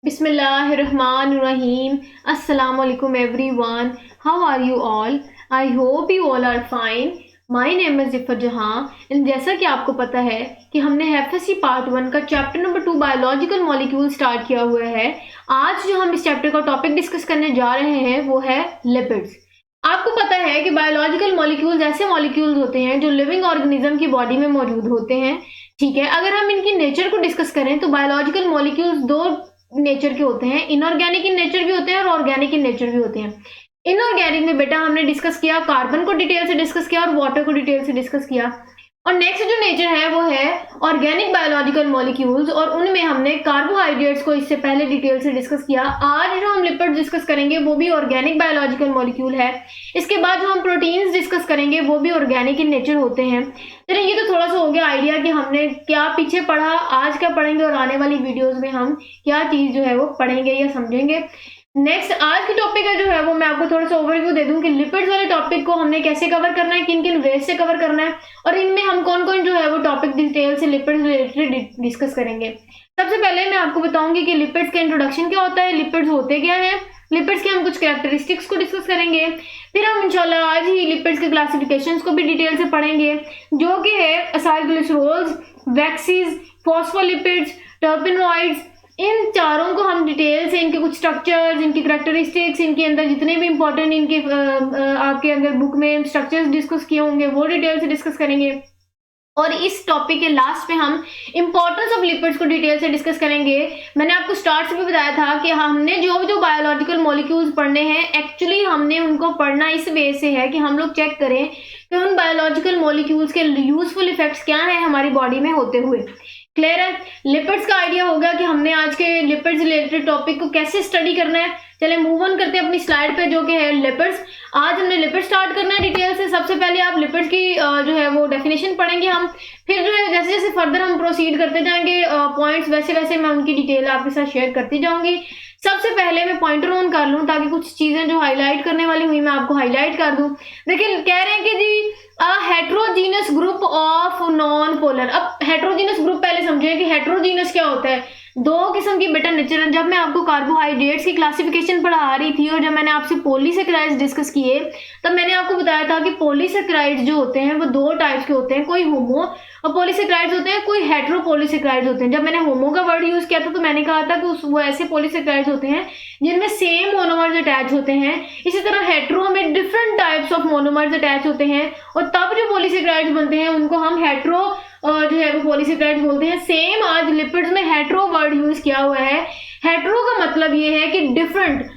Bismillahirrahmanirrahim. Assalamualaikum everyone. How are you all? I hope you all are fine. My name is जिफर जहां and जैसा कि आपको पता है कि हमने एफएससी पार्ट 1 का chapter number 2 biological molecule start किया हुआ है। आज जो हम इस चैप्टर का टॉपिक डिस्कस करने जा रहे हैं वो है लिपिड्स। आपको पता है कि बायोलॉजिकल मॉलिक्यूल्स ऐसे मॉलिक्यूल्स होते हैं जो लिविंग ऑर्गेनिज्म की बॉडी में मौजूद होते हैं। ठीक है, अगर हम इनकी नेचर को डिस्कस करें तो बायोलॉजिकल मॉलिक्यूल्स दो नेचर के होते हैं, इनऑर्गेनिक इन नेचर भी होते हैं और ऑर्गेनिक इन नेचर भी होते हैं। इनऑर्गेनिक में बेटा हमने डिस्कस किया, कार्बन को डिटेल से डिस्कस किया और वाटर को डिटेल से डिस्कस किया। और नेक्स्ट जो नेचर है वो है ऑर्गेनिक बायोलॉजिकल मॉलिक्यूल्स और उनमें हमने कार्बोहाइड्रेट्स को इससे पहले डिटेल से डिस्कस किया। आज जो हम लिपिड्स डिस्कस करेंगे वो भी ऑर्गेनिक बायोलॉजिकल मॉलिक्यूल है। इसके बाद जो हम प्रोटीन्स डिस्कस करेंगे वो भी ऑर्गेनिक इन नेचर होते हैं। चलिए, ये तो थोड़ा सा हो गया आइडिया कि हमने क्या पीछे पढ़ा, आज क्या पढ़ेंगे और आने वाली वीडियोज में हम क्या चीज जो है वो पढ़ेंगे या समझेंगे। नेक्स्ट आज की टॉपिक है जो है वो मैं आपको थोड़ा सा ओवरव्यू दे दूं कि लिपिड्स वाले टॉपिक को हमने कैसे कवर करना है, किन किन वेज से कवर करना है और इनमें हम कौन कौन जो है वो टॉपिक डिटेल से लिपिड्स रिलेटेड डिस्कस करेंगे। सबसे पहले मैं आपको बताऊंगी कि लिपिड्स का इंट्रोडक्शन क्या होता है, लिपिड्स होते क्या है, लिपिड्स के हम कुछ कैरेक्टरिस्टिक्स को डिस्कस करेंगे। फिर हम इंशाल्लाह आज ही लिपिड्स के क्लासिफिकेशंस को भी डिटेल से पढ़ेंगे जो कि है असाइलग्लिसरोल्स, वैक्सीज, फॉस्फोलिपिड्स, टर्पेनोइड्स। इन चारों को हम डिटेल से इनके कुछ स्ट्रक्चर्स, इनकी कैरेक्टरिस्टिक्स, इनके अंदर जितने भी इंपॉर्टेंट इनके आपके अंदर बुक में स्ट्रक्चर्स डिस्कस किए होंगे वो डिटेल से डिस्कस करेंगे। और इस टॉपिक के लास्ट में हम इंपॉर्टेंस ऑफ लिपिड्स को डिटेल से डिस्कस करेंगे। मैंने आपको स्टार्ट से भी बताया था कि हमने जो बायोलॉजिकल मॉलिक्यूल्स पढ़ने हैं एक्चुअली हमने उनको पढ़ना इस वे से है कि हम लोग चेक करें कि उन बायोलॉजिकल मॉलिक्यूल्स के यूजफुल इफेक्ट्स क्या हैं हमारी बॉडी में होते हुए। क्लियर है? लिपिड्स का आइडिया होगा कि हमने आज के लिपिड्स रिलेटेड टॉपिक को कैसे स्टडी करना है। चले मूव ऑन करते हैं अपनी स्लाइड पे जो कि है लिपिड्स। आज हमने लिपिड स्टार्ट करना है डिटेल से। सबसे पहले आप लिपिड्स की जो है वो डेफिनेशन पढ़ेंगे हम, फिर जो है जैसे जैसे फर्दर हम प्रोसीड करते जाएंगे पॉइंट्स वैसे वैसे मैं उनकी डिटेल आपके साथ शेयर करती जाऊंगी। सबसे पहले मैं पॉइंटर ऑन कर लूं ताकि कुछ चीजें जो हाईलाइट करने वाली हुई मैं आपको हाईलाइट कर दूं। देखिए कह रहे हैं कि जी heterogeneous group of non polar. अब हेट्रोजीनस ग्रुप पहले समझे कि हेट्रोजीनस क्या होता है। दो किस्म की बेटा नेचर। जब मैं आपको कार्बोहाइड्रेट्स की क्लासिफिकेशन पढ़ा रही थी और जब मैंने आपसे पॉलीसेकेराइड्स डिस्कस किए तब मैंने आपको बताया था कि पॉलीसेकेराइड्स जो होते हैं वो दो टाइप्स के होते हैं, कोई होमो और पॉलीसेकेराइड्स होते हैं, कोई हेट्रोपॉलीसेकेराइड्स होते हैं। जब मैंने होमो का वर्ड यूज किया था तो मैंने कहा था कि वो ऐसे पॉलीसेकेराइड्स होते हैं जिनमें सेम मोनोमर्स अटैच होते हैं। इसी तरह हेट्रो में different types of monomers attach होते हैं और तब जो पॉलीसेकेराइड्स बनते हैं उनको हम हेट्रो जो है वो पॉलीसेकेराइड्स बोलते हैं। सेम आज लिपिड्स में हेट्रो वर्ड यूज किया हुआ है। हेट्रो का मतलब ये है कि डिफरेंट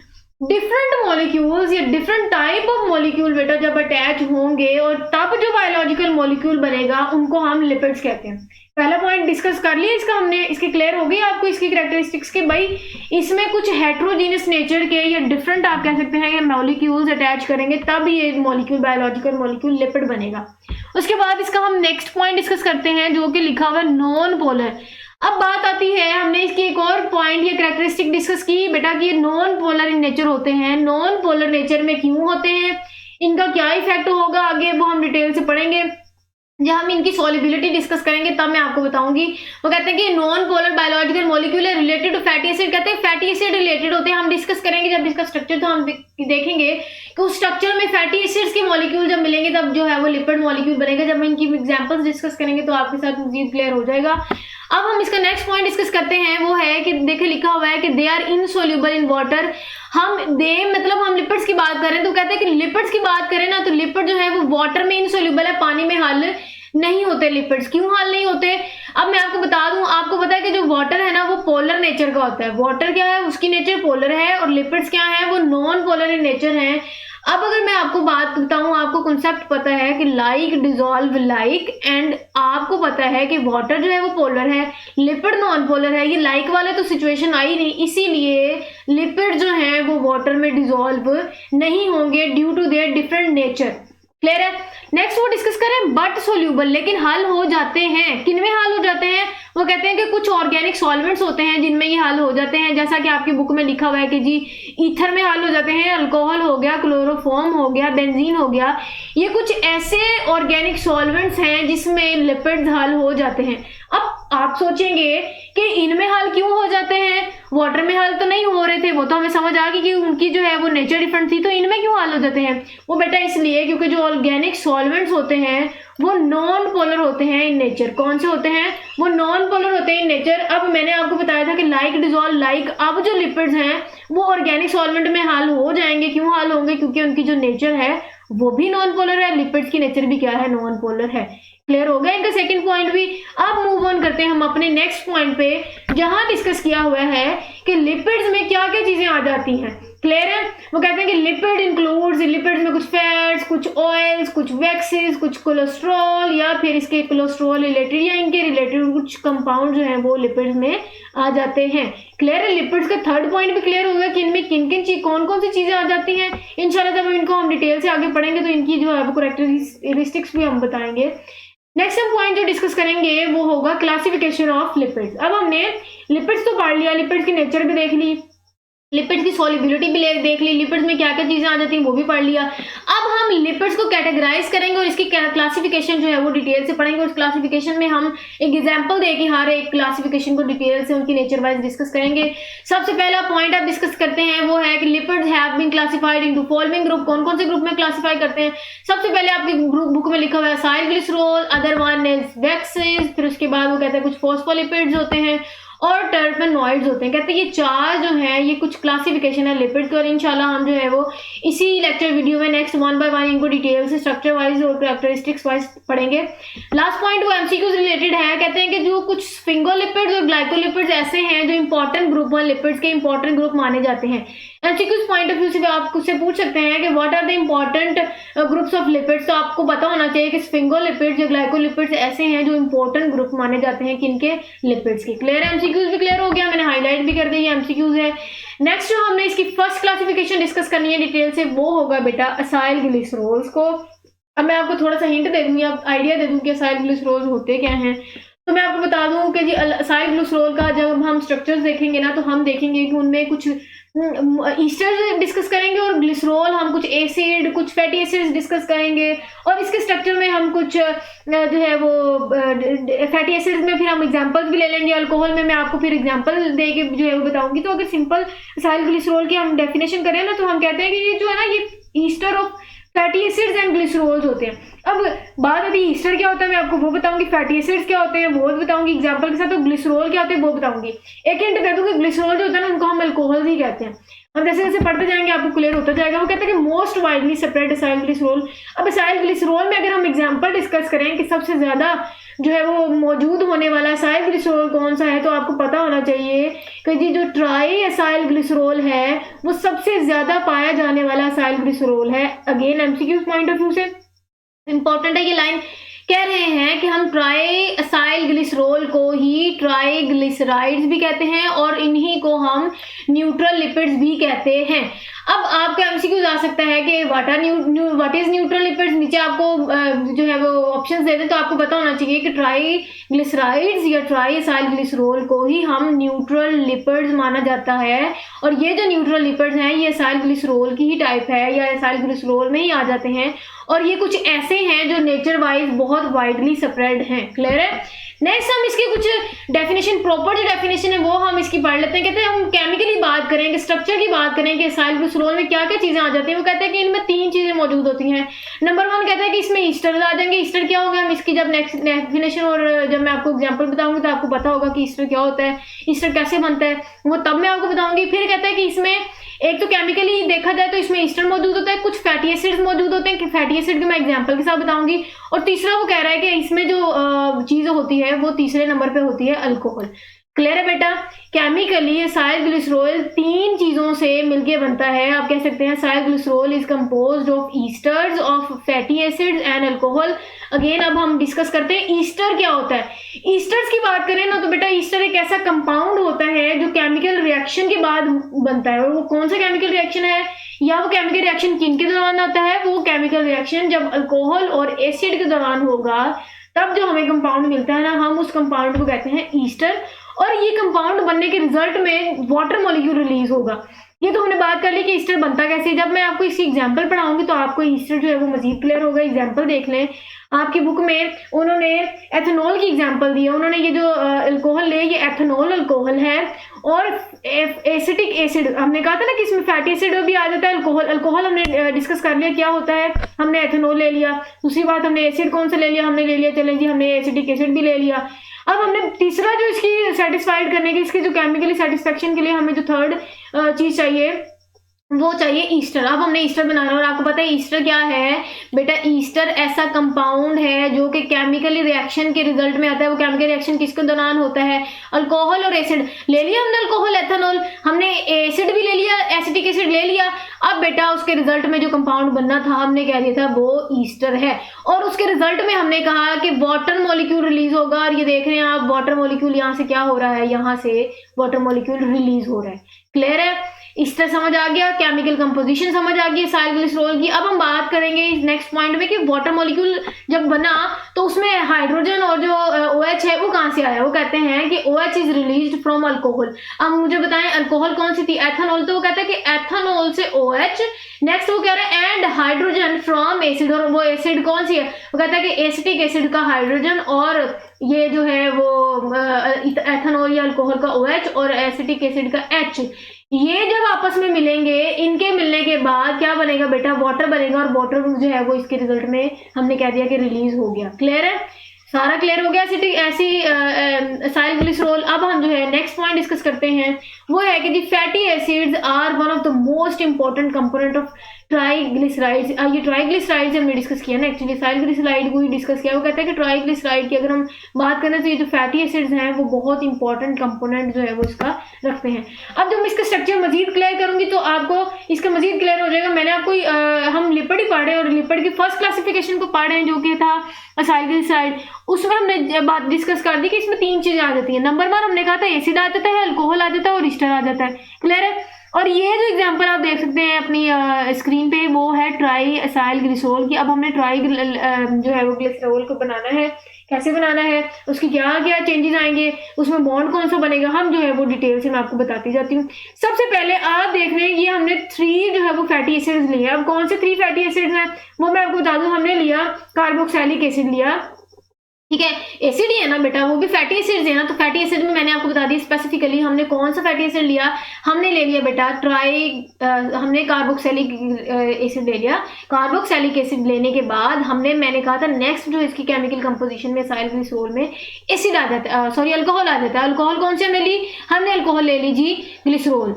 मॉलिक्यूल्स या डिफरेंट टाइप ऑफ मॉलिक्यूल बेटा जब अटैच होंगे और तब जो बायोलॉजिकल मॉलिक्यूल बनेगा उनको हम लिपिड्स कहते हैं। पहला पॉइंट डिस्कस कर लिया इसका हमने, इसकी क्लियर हो गई आपको इसकी कैरेक्टरिस्टिक्स के भाई इसमें कुछ हेट्रोजीनियस नेचर के या डिफरेंट आप कह सकते हैं या मॉलिक्यूल्स अटैच करेंगे तब ये मॉलिक्यूल बायोलॉजिकल मॉलिक्यूल लिपिड बनेगा। उसके बाद इसका हम नेक्स्ट पॉइंट डिस्कस करते हैं जो कि लिखा हुआ है नॉन पोलर। अब बात आती है, हमने इसकी एक और पॉइंट या कैरेक्टरिस्टिक डिस्कस की बेटा कि ये नॉन पोलर इन नेचर होते हैं। नॉन पोलर नेचर में क्यों होते हैं, इनका क्या इफेक्ट होगा आगे वो हम डिटेल से पढ़ेंगे। जब हम इनकी सॉल्युबिलिटी डिस्कस करेंगे तब मैं आपको बताऊंगी। वो कहते हैं कि नॉन पोलर बायोलॉजिकल मॉलिक्यूल है रिलेटेड टू फैटी एसिड। कहते हैं फैटी एसिड रिलेटेड होते हैं। हम डिस्कस करेंगे जब इसका स्ट्रक्चर तो हम देखेंगे कि उस स्ट्रक्चर में फैटी एसिड्स के मॉलिक्यूल जब मिलेंगे तब जो है वो लिपिड मॉलिक्यूल बनेगा। जब हम इनकी एग्जांपल्स डिस्कस करेंगे तो आपके साथ मजीद क्लियर हो जाएगा। अब हम इसका नेक्स्ट पॉइंट डिस्कस करते हैं, वो है कि देखिए लिखा हुआ है कि they are insoluble in water. हम लिपिड्स की बात करें तो कहते हैं कि लिपिड्स की बात करें ना तो लिपिड जो है वो वाटर में इनसोल्यूबल है, पानी में हल नहीं होते लिपिड्स। क्यों हल नहीं होते, अब मैं आपको बता दूं। आपको पता है कि जो वाटर है ना वो पोलर नेचर का होता है। वाटर क्या है, उसकी नेचर पोलर है और लिपिड्स क्या है, वो नॉन पोलर इन नेचर है। अब अगर मैं आपको बात बताऊं, आपको कॉन्सेप्ट पता है कि लाइक डिजॉल्व लाइक, एंड आपको पता है कि वाटर जो है वो पोलर है, लिपिड नॉन पोलर है। ये लाइक वाले तो सिचुएशन आई नहीं, इसीलिए लिपिड जो है वो वाटर में डिजॉल्व नहीं होंगे due to their different nature. Clear है? नेक्स्ट वो डिस्कस करें बट सोल्यूबल, लेकिन हल हो जाते हैं। किनमें हल हो जाते हैं, वो कहते हैं कि कुछ ऑर्गेनिक सॉल्वेंट्स होते हैं जिनमें ये हल हो जाते हैं। जैसा कि आपकी बुक में लिखा हुआ है कि जी ईथर में हल हो जाते हैं, अल्कोहल हो गया, क्लोरोफॉर्म हो गया, बेंजीन हो गया। ये कुछ ऐसे ऑर्गेनिक सॉल्वेंट्स हैं जिसमें लिपिड्स हल हो जाते हैं। अब आप सोचेंगे कि इनमें हल क्यों हो जाते हैं, वाटर में हल तो नहीं हो रहे थे, वो तो हमें समझ आ गई कि उनकी जो है वो नेचर डिफरेंट थी, तो इनमें क्यों हल हो जाते हैं? वो बेटा इसलिए क्योंकि जो ऑर्गेनिक सॉल्वेंट्स होते हैं वो नॉन पोलर होते हैं इन नेचर। कौन से होते हैं? वो नॉन पोलर होते हैं इन नेचर। अब मैंने आपको बताया था कि लाइक डिजॉल्व लाइक, अब जो लिपिड्स हैं वो ऑर्गेनिक सॉल्वेंट में हल हो जाएंगे। क्यों हल होंगे? क्योंकि उनकी जो नेचर है वो भी नॉन पोलर है, लिपिड्स की नेचर भी क्या है? नॉन पोलर है। क्लियर हो गया इनका सेकंड पॉइंट भी। अब मूव ऑन करते हैं हम अपने नेक्स्ट पॉइंट पे, जहां डिस्कस किया हुआ है कि लिपिड्स में क्या क्या चीजें आ जाती हैं। क्लियर है? वो कहते हैं कि लिपिड इंक्लूड्स, लिपिड्स में कुछ फैट्स, कुछ ऑयल्स, कुछ वैक्सेस, कुछ कोलेस्ट्रॉल या फिर इसके कोलेस्ट्रॉल रिलेटेड या इनके रिलेटेड कुछ कंपाउंड जो है वो लिपिड्स में आ जाते हैं। क्लियर है? लिपिड्स का थर्ड पॉइंट भी क्लियर हो गया कि इनमें किन किन चीज कौन कौन सी चीजें आ जाती हैं। इंशाल्लाह जब इनको हम डिटेल से आगे पढ़ेंगे तो इनकी जो है वो कैरेक्टरिस्टिक्स भी हम बताएंगे। नेक्स्ट हम पॉइंट जो डिस्कस करेंगे वो होगा क्लासिफिकेशन ऑफ लिपिड्स। अब हमने लिपिड्स तो पढ़ लिया, लिपिड्स की नेचर भी देख ली, लिपिड्स की सॉल्युबिलिटी भी देख ली, लिपिड्स में क्या क्या चीजें आ जाती हैं वो भी पढ़ लिया। अब हम लिपिड्स को कैटेगराइज करेंगे और इसकी क्लासिफिकेशन जो है वो डिटेल से पढ़ेंगे। उस क्लासिफिकेशन में हम एक एग्जांपल देके हर एक क्लासिफिकेशन को डिटेल से उनकी नेचर वाइज डिस्कस करेंगे। सबसे पहला पॉइंट आप डिस्कस करते हैं वो है कि lipids have been classified into following group. कौन कौन से ग्रुप में क्लासिफाई करते हैं? सबसे पहले आपकी बुक में लिखा हुआ है acyl glycerol, other one is waxes, फिर उसके बाद वो कहते हैं कुछ फॉस्फोलिपिड्स होते हैं और टर्पेनॉइड्स होते हैं। कहते हैं ये चार जो है ये कुछ क्लासिफिकेशन है लिपिड्स की, और इंशाल्लाह हम जो है वो इसी लेक्चर वीडियो में नेक्स्ट वन बाय वन इनको डिटेल से स्ट्रक्चर वाइज और कैरेक्टरिस्टिक्स वाइज पढ़ेंगे। लास्ट पॉइंट वो एमसीक्यूज रिलेटेड है। कहते हैं कि जो कुछ स्फिंगोलिपिड्स और ग्लाइकोलिपिड्स ऐसे हैं जो इंपॉर्टेंट ग्रुप हैं, लिपिड्स के इंपॉर्टेंट ग्रुप माने जाते हैं। एमसीक्यूज पॉइंट ऑफ व्यू से आप उससे पूछ सकते हैं कि what are the important groups of lipids. तो आपको पता होना चाहिए कि स्फिंगोलिपिड्स या ग्लाइकोलिपिड्स ऐसे हैं जो इंपॉर्टेंट ग्रुप माने जाते हैं किनके? लिपिड्स के। क्लियर है? एमसीक्यूज भी क्लियर हो गया, मैंने हाईलाइट भी कर दी एमसीक्यूज है। नेक्स्ट जो हमने इसकी फर्स्ट क्लासिफिकेशन डिस्कस करनी है डिटेल से वो होगा बेटा असाइल ग्लिसरॉल्स को। अब मैं आपको थोड़ा सा हिंट दे दूंगी, आप आइडिया दे दूं कि असाइल ग्लिसरॉल्स होते क्या हैं। तो मैं आपको बता दूं कि जी असाइल ग्लिसरॉल का जब हम स्ट्रक्चर्स देखेंगे ना तो हम देखेंगे कि उनमें कुछ ईस्टर डिस्कस करेंगे और ग्लिसरॉल हम कुछ एसिड, कुछ फैटी एसिड्स डिस्कस करेंगे, और इसके स्ट्रक्चर में हम कुछ जो है वो फैटी एसिड्स में फिर हम एग्जांपल्स भी ले लेंगे। अल्कोहल में मैं आपको फिर एग्जांपल दे के जो है वो बताऊंगी। तो अगर सिंपल असाइल ग्लिसरॉल की हम डेफिनेशन करें ना तो हम कहते हैं कि ये जो है ना ये ester of fatty acids and glycerols होते हैं। अब बात आती है ईस्टर क्या होता है मैं आपको वो बताऊंगी, फैटी एसिड्स क्या होते हैं वो बताऊंगी एग्जांपल के साथ, तो ग्लिसरॉल क्या होते हैं वो बताऊंगी। एक हिंट दे दूं कि ग्लिसरॉल जो होता है ना उनको हम अल्कोहल ही कहते हैं। हम जैसे जैसे पढ़ते जाएंगे आपको क्लियर होता जाएगा। वो कहते हैं कि most widely spread acyl glycerol. अब असाइल ग्लिसरॉल में अगर हम एग्जांपल डिस्कस करें कि सबसे ज्यादा जो है वो मौजूद होने वाला असाइल ग्लिसरॉल कौन सा है, तो आपको पता होना चाहिए कि जी जो ट्राई असाइल ग्लिसरॉल है वो सबसे ज्यादा पाया जाने वाला असाइल ग्लिसरॉल है। Again MCQ point of view से इंपॉर्टेंट है ये लाइन। कह रहे हैं कि हम ट्राई असाइल ग्लिसरॉल को ही ट्राइग्लिसराइड्स भी कहते हैं और इन्हीं को हम न्यूट्रल लिपिड्स भी कहते हैं। अब आपका एमसीक्यू आ सकता है कि व्हाट इज न्यूट्रल लिपिड्स, नीचे आपको जो है वो ऑप्शंस दे दें तो आपको पता होना चाहिए कि ट्राइग्लिसराइड्स या ट्राई असाइल ग्लिसरॉल को ही हम न्यूट्रल लिपिड्स माना जाता है। और ये जो न्यूट्रल लिपिड्स हैं ये असाइल ग्लिसरॉल की ही टाइप है या असाइल ग्लिसरॉल में ही आ जाते हैं, और ये कुछ ऐसे हैं जो नेचर वाइज बहुत वाइडली स्प्रेड हैं। क्लियर है? नेक्स्ट हम इसके कुछ डेफिनेशन, प्रॉपर जो डेफिनेशन है वो हम इसकी पढ़ लेते हैं। कहते हैं हम केमिकली बात करेंगे, स्ट्रक्चर की बात करेंगे, असाइल ग्लिसरॉल में क्या क्या चीजें आ जाती हैं। वो कहते हैं कि इनमें तीन चीजें मौजूद होती हैं। नंबर वन कहता है कि इसमें ईस्टर आ जाएंगे। ईस्टर क्या होगा हम इसकी जब नेक्स्ट डेफिनेशन और जब मैं आपको एग्जांपल बताऊंगी तो आपको पता होगा कि ईस्टर क्या होता है, ईस्टर कैसे बनता है वो तब मैं आपको बताऊंगी। फिर कहता है कि इसमें एक तो केमिकली देखा जाए तो इसमें ईस्टर मौजूद होता है, कुछ फैटी एसिड्स मौजूद होते हैं कि फैटी एसिड की मैं एग्जांपल के साथ बताऊंगी, और तीसरा वो कह रहा है कि इसमें जो चीज होती है वो तीसरे नंबर पे होती है अल्कोहल। क्लियर है बेटा? केमिकली असाइल ग्लिसरॉल तीन चीजों से मिलके बनता है। आप कह सकते हैं acyl glycerol is composed of esters of fatty acids and alcohol. Again अब हम डिस्कस करते हैं ईस्टर क्या होता है। ईस्टर्स की बात करें ना तो बेटा ईस्टर एक ऐसा कंपाउंड होता है जो केमिकल रिएक्शन के बाद बनता है, और वो कौन सा केमिकल रिएक्शन है या वो केमिकल रिएक्शन किन के दौरान होता है? वो केमिकल रिएक्शन जब अल्कोहल और एसिड के दौरान होगा तब जो हमें कंपाउंड मिलता है ना हम उस कंपाउंड को कहते हैं ईस्टर, और ये कंपाउंड बनने के रिजल्ट में वाटर मॉलिक्यूल रिलीज होगा। ये तो हमने बात कर ली कि ईस्टर बनता कैसे। जब मैं आपको इसकी एग्जांपल पढ़ाऊंगी तो आपको ईस्टर जो है वो मजीद क्लियर होगा। एग्जांपल देख लें, आपकी बुक में उन्होंने एथेनॉल की एग्जांपल दी है। उन्होंने ये जो अल्कोहल है ये एथेनॉल अल्कोहल है, और एसिटिक एसिड हमने कहा था ना कि इसमें फैटी एसिड भी आ जाता है। अल्कोहल हमने डिस्कस कर लिया क्या होता है, हमने एथेनॉल ले लिया। दूसरी बात हमने एसिड कौन सा ले लिया, हमने ले लिया, चलें जी, हमने एसिटिक एसिड भी ले लिया। अब हमने तीसरा जो इसकी सेटिस्फाइड करने के, इसके जो केमिकली सेटिस्फेक्शन के लिए हमें जो थर्ड चीज चाहिए वो चाहिए ईस्टर। अब हमने ईस्टर बनाना है, और आपको पता है ईस्टर क्या है बेटा, ईस्टर ऐसा कंपाउंड है जो कि केमिकली रिएक्शन के रिजल्ट में आता है। वो केमिकल रिएक्शन किसके दौरान होता है, अल्कोहल और एसिड। ले लिया हमने अल्कोहल एथेनॉल, हमने एसिड भी ले लिया, एसिटिक एसिड ले लिया। अब बेटा उसके रिजल्ट में जो कंपाउंड बनना था हमने कह दिया था वो ईस्टर है, और उसके रिजल्ट में हमने कहा कि वाटर मॉलिक्यूल रिलीज होगा। और ये देख रहे हैं आप, वाटर मॉलिक्यूल यहाँ से क्या हो रहा है, यहाँ से वाटर मॉलिक्यूल रिलीज हो रहा है। क्लियर है, ईस्टर समझ आ गया, केमिकल कंपोजिशन समझ आ गई असाइल ग्लिसरॉल की। अब हम बात करेंगे इस नेक्स्ट पॉइंट में कि वाटर मॉलिक्यूल जब बना तो उसमें हाइड्रोजन और जो OH है वो कहाँ से आया। वो कहते हैं कि OH is released from alcohol. अब मुझे बताएं अल्कोहल कौन सी थी, एथेनॉल। तो वो कहता है कि एथेनॉल से OH, नेक्स्ट वो कह रहा है एंड हाइड्रोजन फ्रॉम एसिड। और वो एसिड कौन सी है, वो कहता है कि एसिटिक एसिड का हाइड्रोजन, और ये जो है वो एथेनॉल या अल्कोहल का OH और एसिटिक एसिड का H। ये जब आपस में मिलेंगे, इनके मिलने के बाद क्या बनेगा बेटा, वाटर बनेगा। और वाटर जो है वो इसके रिजल्ट में हमने कह दिया कि रिलीज हो गया। क्लियर है, सारा क्लियर हो गया ऐसी असाइल ग्लिसरॉल। अब हम जो है नेक्स्ट पॉइंट डिस्कस करते हैं, वो है कि the fatty acids are one of the most important component of triglycerides. ये ट्राइग्लिसराइड्स हमने डिस्कस किया ना, एक्चुअली असाइल ग्लिसराइड को ही डिस्कस किया। वो कहता है कि ट्राइग्लिसराइड की अगर हम बात करें तो ये जो फैटी एसिड्स हैं वो बहुत इंपॉर्टेंट कंपोनेंट जो है वो इसका रखते हैं। अब जब मैं इसका स्ट्रक्चर मजीद क्लियर करूंगी तो आपको इसका मजीद क्लियर हो जाएगा। मैंने आपको हम लिपिड ही पढ़े, और लिपिड की फर्स्ट क्लासिफिकेशन को पढ़े हैं जो कि था असाइल ग्लिसराइड। उसमें हमने बात डिस्कस कर दी कि इसमें 3 चीजें आ जाती हैं। नंबर 1 हमने कहा था एसिड आ जाता है, अल्कोहल आ जाता है और ईस्टर आ जाता है। क्लियर है, और ये जो एग्जांपल आप देख सकते हैं अपनी स्क्रीन पे वो है ट्राई असाइल ग्लिसरॉल की। अब हमने ट्राई जो है वो ग्लिसरॉल को बनाना है, कैसे बनाना है, उसकी क्या क्या चेंजेस आएंगे, उसमें बॉन्ड कौन सा बनेगा, हम जो है वो डिटेल से मैं आपको बताती जाती हूँ। सबसे पहले आप देख रहे हैं ये हमने 3 जो है वो फैटी एसिड्स लिए। अब कौन से 3 फैटी एसिड्स हैं वो मैं आपको बता दूं। हमने लिया कार्बोक्सिलिक एसिड लिया, ठीक है, एसिड ही है ना बेटा, वो भी फैटी एसिड्स है ना। तो फैटी एसिड में मैंने आपको बता दी स्पेसिफिकली हमने कौन सा फैटी एसिड लिया। हमने ले लिया बेटा हमने कार्बोक्सिलिक एसिड ले लिया। कार्बोक्सिलिक एसिड लेने के बाद मैंने कहा था नेक्स्ट जो इसकी केमिकल कंपोजिशन में असाइल ग्लिसरॉल में एसिड आ जाता है, सॉरी अल्कोहल आ जाता है। अल्कोहल कौन से हमने ली, हमने अल्कोहल ले ली जी ग्लिसरॉल।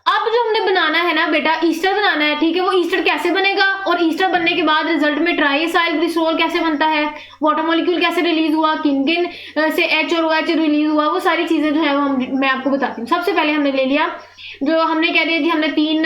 अब जो हमने बनाना है ना बेटा, ईस्टर बनाना है, ठीक है। वो ईस्टर कैसे बनेगा, और ईस्टर बनने के बाद रिजल्ट में ट्राई असाइल ग्लिसरॉल कैसे बनता है, वाटर मॉलिक्यूल कैसे रिलीज हुआ, किन किन से H और OH रिलीज हुआ, वो सारी चीजें जो है वो मैं आपको बताती हूँ। सबसे पहले हमने ले लिया, जो हमने कह दिया जी हमने 3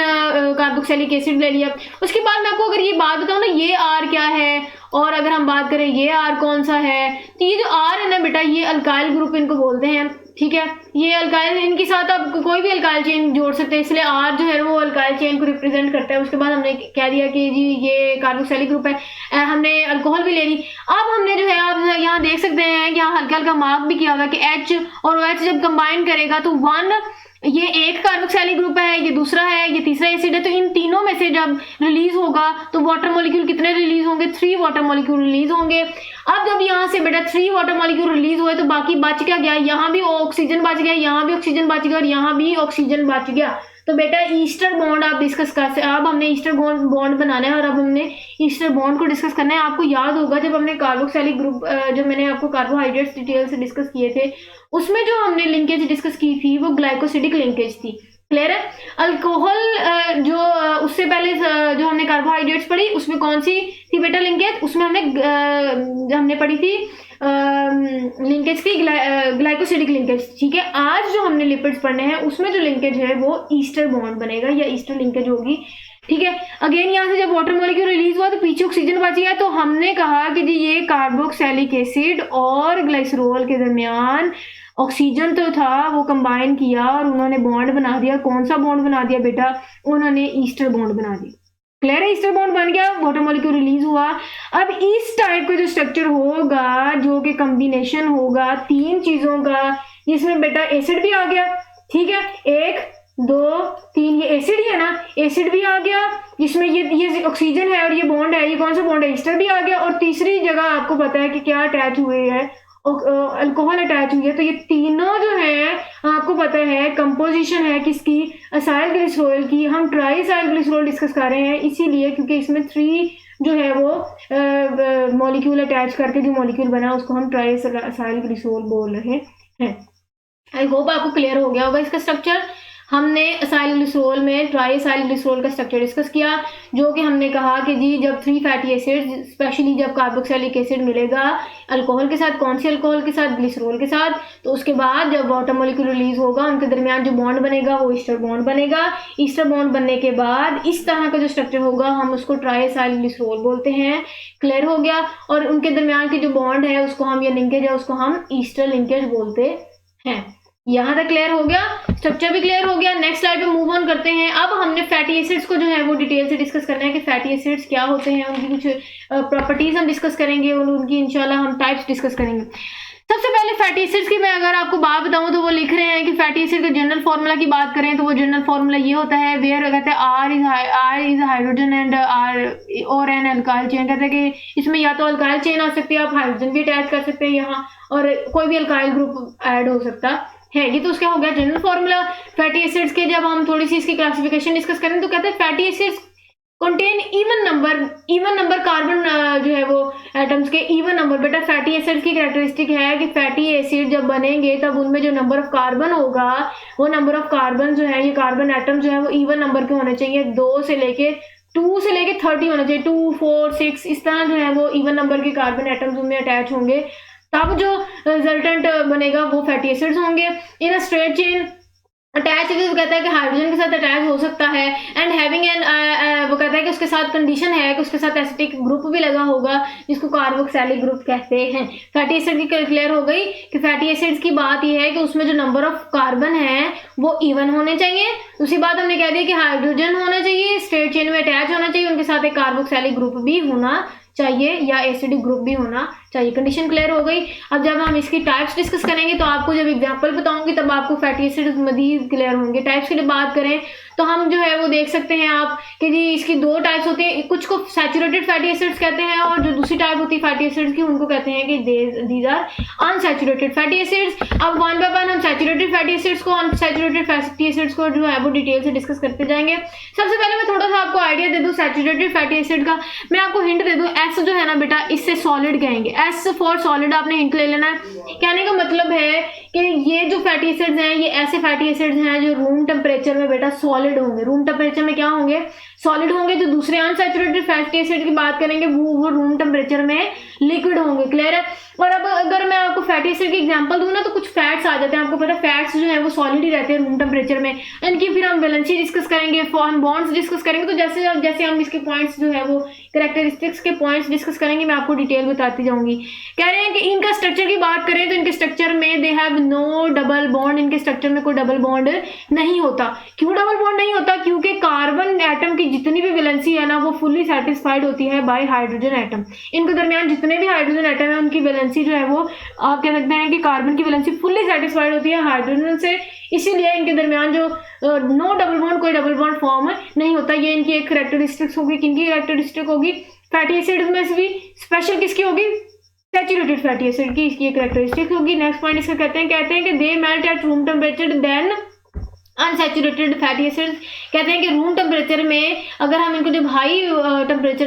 कार्बोक्सिलिक एसिड ले लिया। उसके बाद मैं आपको अगर ये बात बताऊँ ना, ये R क्या है, और अगर हम बात करें ये R कौन सा है, तो ये जो R है ना बेटा ये अल्काइल ग्रुप इनको बोलते हैं, ठीक है। ये अल्काइल, इनके साथ आप कोई भी अल्काइल चेन जोड़ सकते हैं, इसलिए R जो है वो अल्काइल चेन को रिप्रेजेंट करता है। उसके बाद हमने कह दिया कि जी ये कार्बोक्सिलिक ग्रुप है। हमने अल्कोहल भी ले ली। अब हमने जो है आप यहाँ देख सकते हैं कि यहाँ हल्का हल्का मार्क भी किया हुआ कि H और OH जब कंबाइन करेगा तो 1 ये एक कार्बोक्सिलिक ग्रुप है, ये दूसरा है, ये तीसरा एसिड है। तो इन तीनों में से जब रिलीज होगा तो वाटर मॉलिक्यूल कितने रिलीज होंगे, 3 वाटर मॉलिक्यूल रिलीज होंगे। अब जब यहाँ से बेटा 3 वाटर मॉलिक्यूल रिलीज हुए तो बाकी बच क्या गया, यहाँ भी ऑक्सीजन बच गया, यहाँ भी ऑक्सीजन बच गया और यहाँ भी ऑक्सीजन बच गया। तो बेटा ईस्टर बॉन्ड आप डिस्कस कर सकते। अब हमने ईस्टर बॉन्ड बनाना है और अब हमने ईस्टर बॉन्ड को डिस्कस करना है। आपको याद होगा जब हमने कार्बोक्सिलिक ग्रुप जो मैंने आपको कार्बोहाइड्रेट्स डिटेल से डिस्कस किए थे, उसमें जो हमने लिंकेज डिस्कस की थी वो ग्लाइकोसिडिक लिंकेज थी। क्लियर है। अल्कोहल जो उससे पहले जो हमने कार्बोहाइड्रेट्स पढ़ी उसमें कौन सी थी बेटा लिंकेज, उसमें हमने पढ़ी थी लिंकेज की ग्लाइकोसिडिक लिंकेज, ठीक है। आज जो हमने लिपिड्स पढ़ने हैं उसमें जो लिंकेज है वो ईस्टर बॉन्ड बनेगा या ईस्टर लिंकेज होगी, ठीक है। अगेन यहाँ से जब वाटर मॉलिक्यूल रिलीज हुआ तो पीछे ऑक्सीजन बच गया, तो हमने कहा कि जी ये कार्बोक्सिलिक एसिड और ग्लाइसरॉल के दरमियान ऑक्सीजन तो था, वो कंबाइन किया और उन्होंने बॉन्ड बना दिया। कौन सा बॉन्ड बना दिया बेटा, उन्होंने ईस्टर बॉन्ड बना दिया। क्लियर है, ईस्टर बॉन्ड बन गया, वाटर मॉलिक्यूल रिलीज हुआ। अब इस टाइप का जो स्ट्रक्चर होगा जो कि कॉम्बिनेशन होगा 3 चीजों का, जिसमें बेटा एसिड भी आ गया, ठीक है, 1 2 3 ये एसिड ही है ना, एसिड भी आ गया जिसमें ये ऑक्सीजन है और ये बॉन्ड है, ये कौन सा बॉन्ड है, ईस्टर भी आ गया। और तीसरी जगह आपको पता है कि क्या अटैच हुए है, अल्कोहल अटैच हुई है। तो ये तीनों जो है पता है कंपोजिशन है किसकी, असाइल ग्लिसरॉल की। हम ट्राई असाइल ग्लिसरॉल डिस्कस कर रहे हैं इसीलिए क्योंकि इसमें 3 जो है वो मॉलिक्यूल अटैच करके जो मॉलिक्यूल बना उसको हम ट्राई असाइल ग्लिसरॉल बोल रहे हैं। आई होप आपको क्लियर हो गया होगा इसका स्ट्रक्चर। हमने असाइल ग्लिसरॉल में ट्राई असाइल ग्लिसरॉल का स्ट्रक्चर डिस्कस किया, जो कि हमने कहा कि जी जब 3 फैटी एसिड, स्पेशली जब कार्बोक्सिलिक एसिड मिलेगा अल्कोहल के साथ, कौन सी अल्कोहल के साथ, ग्लिसरॉल के साथ, तो उसके बाद जब वाटर मॉलिक्यूल रिलीज होगा उनके दरमियान जो बॉन्ड बनेगा वो ईस्टर बॉन्ड बनेगा। ईस्टर बॉन्ड बनने के बाद इस तरह का जो स्ट्रक्चर होगा हम उसको ट्राई असाइल ग्लिसरॉल बोलते हैं। क्लियर हो गया। और उनके दरमियान की जो बॉन्ड है उसको हम, या लिंकेज है उसको हम ईस्टर लिंकेज बोलते हैं। यहाँ तक क्लियर हो गया, स्ट्रक्चर भी क्लियर हो गया। नेक्स्ट स्लाइड पे मूव ऑन करते हैं। अब हमने फैटी एसिड्स को जो है वो डिटेल से डिस्कस करना है कि फैटी एसिड्स क्या होते हैं, उनकी कुछ प्रॉपर्टीज हम डिस्कस करेंगे और उनकी इंशाल्लाह हम टाइप्स डिस्कस करेंगे। सबसे पहले फैटी एसिड्स की मैं अगर आपको बात बताऊं तो वो लिख रहे हैं कि फैटी एसिड का जनरल फार्मूला की बात करें तो वो जनरल फार्मूला ये होता है, वेयर कहते हैं R is hydrogen and R और एन अल्काइल चेन। कहते हैं कि इसमें या तो अल्काइल चेन आ सकती है, आप हाइड्रोजन भी अटैच कर सकते हैं यहाँ, और कोई भी अल्काइल ग्रुप ऐड हो सकता है। ये तो उसका हो गया जनरल फार्मूला फैटी एसिड्स के। जब हम थोड़ी सी इसकी क्लासिफिकेशन डिस्कस करें तो कहते हैं fatty acids contain even number carbon जो है वो एटम्स के इवन नंबर। बेटा फैटी एसिड्स की कैरेक्टरिस्टिक है कि फैटी एसिड जब बनेंगे तब उनमें जो नंबर ऑफ कार्बन होगा वो नंबर ऑफ कार्बन जो है, ये कार्बन एटम जो है वो इवन नंबर के होने चाहिए। 2 से लेके 30 होना चाहिए, 2, 4, 6 इस तरह जो है वो इवन नंबर के कार्बन एटम्स उनमें अटैच होंगे, तब जो रिजल्टेंट बनेगा वो फैटी एसिड्स होंगे। इन स्ट्रेट चेन अटैच वो कहता है कि हाइड्रोजन के साथ अटैच हो सकता है, एंड हैविंग एन वो कहता है कि उसके साथ कंडीशन है कि उसके साथ एसिटिक ग्रुप भी लगा होगा जिसको कार्बोक्सिलिक ग्रुप कहते हैं। फैटी एसिड की क्लियर हो गई कि फैटी एसिड्स की बात यह है कि उसमें जो नंबर ऑफ कार्बन है वो इवन होने चाहिए। दूसरी बात हमने कह दी कि हाइड्रोजन होना चाहिए, स्ट्रेट चेन में अटैच होना चाहिए, उनके साथ एक कार्बोक्सिलिक ग्रुप भी होना चाहिए या एसिडिक ग्रुप भी होना चाहिए। कंडीशन क्लियर हो गई। अब जब हम इसकी टाइप्स डिस्कस करेंगे तो आपको जब एग्जांपल बताऊंगी तब आपको फैटी एसिड मजीद क्लियर होंगे। टाइप्स की बात करें तो हम जो है वो देख सकते हैं आप कि जी इसकी 2 टाइप्स होती हैं, कुछ को सैचुरेटेड फैटी एसिड्स कहते हैं और जो दूसरी टाइप होती है फैटी एसिड्स की उनको कहते हैं कि these are unsaturated fatty acids. अब वन बाय वन हम सैचुरेटेड फैटी एसिड्स को, अनसैचुरेटेड फैटी एसिड्स को जो है वो डिटेल से डिस्कस करते जाएंगे। सबसे पहले मैं थोड़ा सा आपको आइडिया दे दूं सैचुरेटेड फैटी एसिड का। मैं आपको हिंट दे दूं, एस जो है ना बेटा इससे सॉलिड कहेंगे, एस फॉर सॉलिड आपने हिंट ले लेना है। कहने का मतलब है कि ये जो फैटी एसिड्स हैं ये ऐसे फैटी एसिड्स हैं जो रूम टेम्परेचर में बेटा सॉलिड होंगे। रूम टेम्परेचर में क्या होंगे? सॉलिड होंगे। जो दूसरे अनसैचुरेटेड फैटी एसिड की बात करेंगे वो रूम टेम्परेचर में लिक्विड होंगे। क्लियर है। और अब अगर मैं आपको फैटी एसिड की एग्जांपल दूं ना तो कुछ फैट्स आ जाते हैं। आपको पता है फैट्स जो है वो सॉलिड ही रहते हैं रूम टेम्परेचर में। इनकी फिर हम वैलेंसी डिस्कस करेंगे, हम बॉन्ड्स डिस्कस करेंगे। तो जैसे जैसे हम इसके पॉइंट्स जो है वो कैरेक्टरिस्टिक्स के पॉइंट्स डिस्कस करेंगे मैं आपको डिटेल बताती जाऊंगी। कह रहे हैं कि इनका स्ट्रक्चर की बात करें तो इनके स्ट्रक्चर में they have no double bond. इनके स्ट्रक्चर में कोई डबल बॉन्ड नहीं होता। क्यों डबल बॉन्ड नहीं होता? क्योंकि कार्बन एटम की जितनी भी वैलेंसी है ना वो फुल्ली सेटिस्फाइड होती है बाय हाइड्रोजन एटम। इनके दरमियान जितने भी हाइड्रोजन एटम है उनकी वैलेंसी जो है वो आप कह सकते हैं कि कार्बन की वैलेंसी फुल्ली सेटिस्फाइड होती है हाइड्रोजन से, इसीलिए इनके दरमियान जो नो डबल बॉन्ड, कोई डबल बॉन्ड फॉर्म नहीं होता। ये इनकी एक कैरेक्टरिस्टिक्स होगी। किनकी कैरेक्टरिस्टिक होगी? फैटी एसिड में से भी स्पेशल किसकी होगी? सैचुरेटेड फैटी एसिड की इसकी कैरेक्टरिस्टिक होगी। नेक्स्ट पॉइंट इसका कहते हैं कि they melt at room temperature than unsaturated fatty acids. कहते हैं कि रूम टेम्परेचर में अगर हम इनको जब हाई टेम्परेचर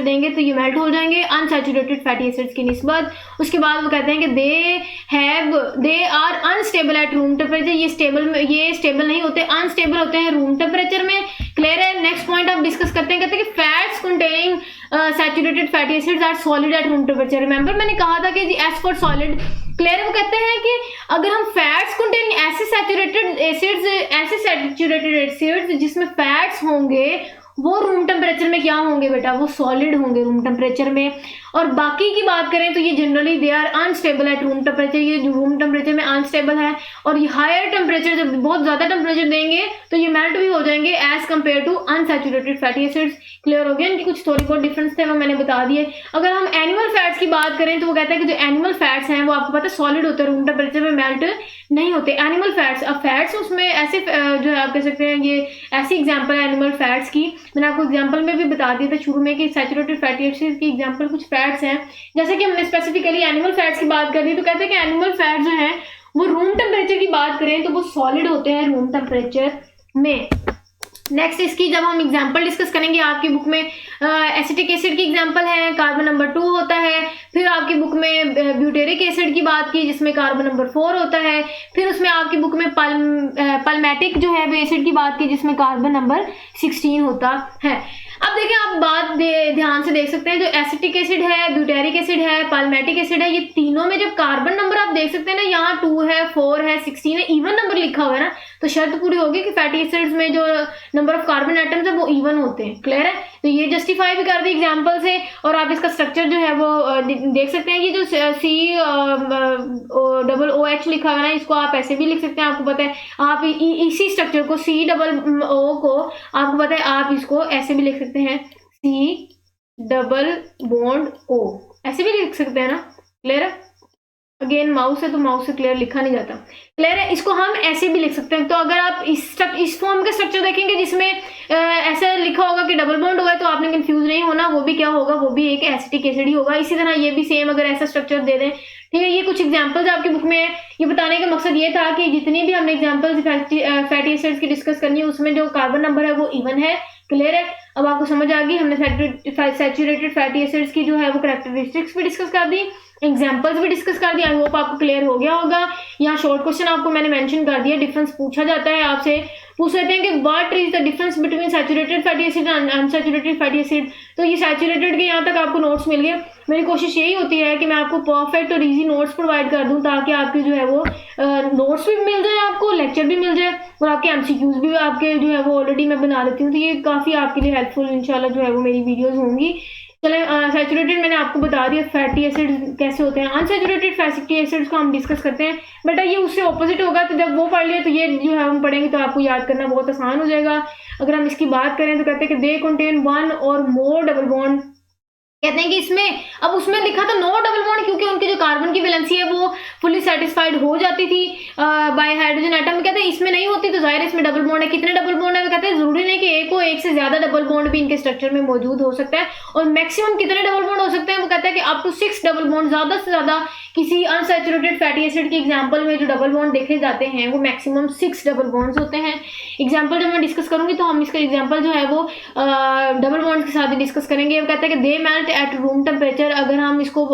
देंगे तो ये मेल्ट हो जाएंगे अनसैचुरेटेड फैटी एसिड्स की निस्बत। उसके बाद वो कहते हैं कि they are unstable at room temperature. ये स्टेबल नहीं होते, अनस्टेबल होते हैं रूम टेम्परेचर में। क्लियर है। नेक्स्ट पॉइंट आप डिस्कस करते हैं। कहते हैं कि fats containing saturated fatty acids are solid at room temperature. Remember मैंने कहा था कि जी एस फॉर सॉलिड। क्लियर। वो कहते हैं कि अगर हम फैट्स कंटेनिंग ऐसे सैचुरेटेड एसिड्स जिसमें फैट्स होंगे वो रूम टेम्परेचर में क्या होंगे बेटा? वो सॉलिड होंगे रूम टेम्परेचर में। और बाकी की बात करें तो ये generally they are unstable at room temperature. ये जो रूम टेम्परेचर में अनस्टेबल है और ये हायर टेम्परेचर जब बहुत ज्यादा टेम्परेचर देंगे तो ये मेल्ट भी हो जाएंगे as compare to unsaturated fatty acids. Clear हो गया। इनकी कुछ थोड़ी बहुत डिफरेंस थे वो मैंने बता दिए। अगर हम एनिमल फैट्स की बात करें तो वो कहता है कि जो एनिमल फैट्स हैं वो आपको पता है सॉलिड होते हैं, रूम टेम्परेचर में मेल्ट नहीं होते एनिमल फैट्स। अब फैट्स उसमें ऐसे जो है आप कह सकते हैं ये ऐसी एग्जाम्पल है एनिमल फैट्स की। मैंने आपको एग्जाम्पल में भी बता दिया था शुरू में कि सैचुरेटेड फैटी एसिड्स की एग्जाम्पल कुछ फैट्स हैं। जैसे कि हमने स्पेसिफिकली एनिमल फैट्स की बात कर दी तो कहते हैं कि एनिमल फैट जो है वो रूम टेम्परेचर की बात करें तो वो सॉलिड होते हैं रूम टेम्परेचर में। नेक्स्ट इसकी जब हम एग्जांपल डिस्कस करेंगे, आपकी बुक में एसिटिक एसिड की एग्जांपल है, कार्बन नंबर 2 होता है। फिर आपकी बुक में ब्यूटेरिक एसिड की बात की जिसमें कार्बन नंबर 4 होता है। फिर उसमें आपकी बुक में पल्मेटिक जो है एसिड की बात की जिसमें कार्बन नंबर 16 होता है। अब देखिए, आप बात ध्यान से देख सकते हैं, जो एसिटिक एसिड है, ब्यूटेरिक एसिड है, पल्मेटिक एसिड है, ये तीनों में जब कार्बन नंबर आप देख सकते हैं ना, यहाँ 2 है, 4 है, 16 है, इवन नंबर लिखा हुआ है ना, तो शर्त पूरी होगी कि फैटी एसिड्स में जो नंबर ऑफ कार्बन एटम्स है वो इवन होते हैं। क्लियर है? तो ये जस्टिफाई भी कर दी एग्जांपल से। और आप इसका स्ट्रक्चर जो है वो देख सकते हैं, ये जो COOH लिखा हुआ है ना, इसको आप ऐसे भी लिख सकते हैं, आपको पता है। आप इसी स्ट्रक्चर को COO को आपको पता है आप इसको ऐसे भी लिख सकते हैं, C≡O, ऐसे भी लिख सकते हैं ना। क्लियर है? अगेन माउस है तो माउस से क्लियर लिखा नहीं जाता। क्लियर है? इसको हम ऐसे भी लिख सकते हैं। तो अगर आप इस फॉर्म का स्ट्रक्चर देखेंगे जिसमें ऐसा लिखा होगा कि डबल बॉन्ड होगा, तो आपने कंफ्यूज नहीं होना, वो भी क्या होगा, वो भी एक एसिटिक एसिड ही होगा। इसी तरह ये भी सेम अगर ऐसा स्ट्रक्चर दे दें, ठीक है। ये कुछ एग्जांपल्स आपकी बुक में है। ये बताने का मकसद ये था कि जितनी भी हमने एग्जांपल्स फैटी एसिड्स की डिस्कस करनी है, उसमें जो कार्बन नंबर है वो इवन है। क्लियर है? अब आपको समझ आ गई। हमने सैचुरेटेड फैटी एसिड्स की जो है वो कैरेक्टरिस्टिक्स भी डिस्कस कर दी, एग्जांपल्स भी डिस्कस कर दिया। आई होप आपको क्लियर हो गया होगा। यहाँ शॉर्ट क्वेश्चन आपको मैंने मेंशन कर दिया। डिफरेंस पूछा जाता है, आपसे पूछ लेते हैं कि what is the difference between saturated fatty acid and unsaturated fatty acid. तो ये सैचुरेटेड के यहाँ तक आपको नोट्स मिल गए। मेरी कोशिश यही होती है कि मैं आपको परफेक्ट और इजी नोट्स प्रोवाइड कर दूं, ताकि आपके जो है वो नोट्स भी मिल जाए, आपको लेक्चर भी मिल जाए, और आपके एमसीक्यूज भी आपके जो है वो ऑलरेडी मैं बना देती हूँ। तो ये काफ़ी आपके लिए हेल्पफुल इंशाल्लाह जो है वो मेरी वीडियोज़ होंगी। चले, सैचुरेटेड मैंने आपको बता दिया फैटी एसिड कैसे होते हैं। अनसैचुरेटेड फैटी एसिड्स को हम डिस्कस करते हैं। बेटा ये उससे ऑपोजिट होगा, तो जब वो पढ़ लिया तो ये जो है हम पढ़ेंगे तो आपको याद करना बहुत आसान हो जाएगा। अगर हम इसकी बात करें तो कहते हैं कि दे कंटेन 1 और मोर डबल बॉन्ड। कहते हैं कि इसमें, अब उसमें लिखा था नो डबल बॉन्ड, क्योंकि उनकी जो कार्बन की वैलेंसी है वो फुली सेटिस्फाइड हो जाती थी बाय हाइड्रोजन एटम। कहते हैं इसमें नहीं होती, तो जाहिर है इसमें डबल बॉन्ड है। कितने डबल बॉन्ड है? वो कहते हैं जरूरी नहीं कि एक हो, एक से ज्यादा डबल बॉन्ड भी इनके स्ट्रक्चर में मौजूद हो सकता है। और मैक्सिमम कितने डबल बॉन्ड हो सकते हैं? वो कहते हैं कि अप टू 6 डबल बॉन्ड। ज्यादा से ज्यादा किसी अनसैचुरेटेड फैटी एसिड के एग्जाम्पल में जो डबल बॉन्ड देखे जाते हैं वो मैक्सिमम 6 डबल बॉन्ड्स होते हैं। एग्जाम्पल जब मैं डिस्कस करूंगी तो हम इसका एग्जाम्पल जो है वो डबल बॉन्ड के साथ ही डिस्कस करेंगे। वो कहते हैं कि they melt at room temperature. अगर हम इसको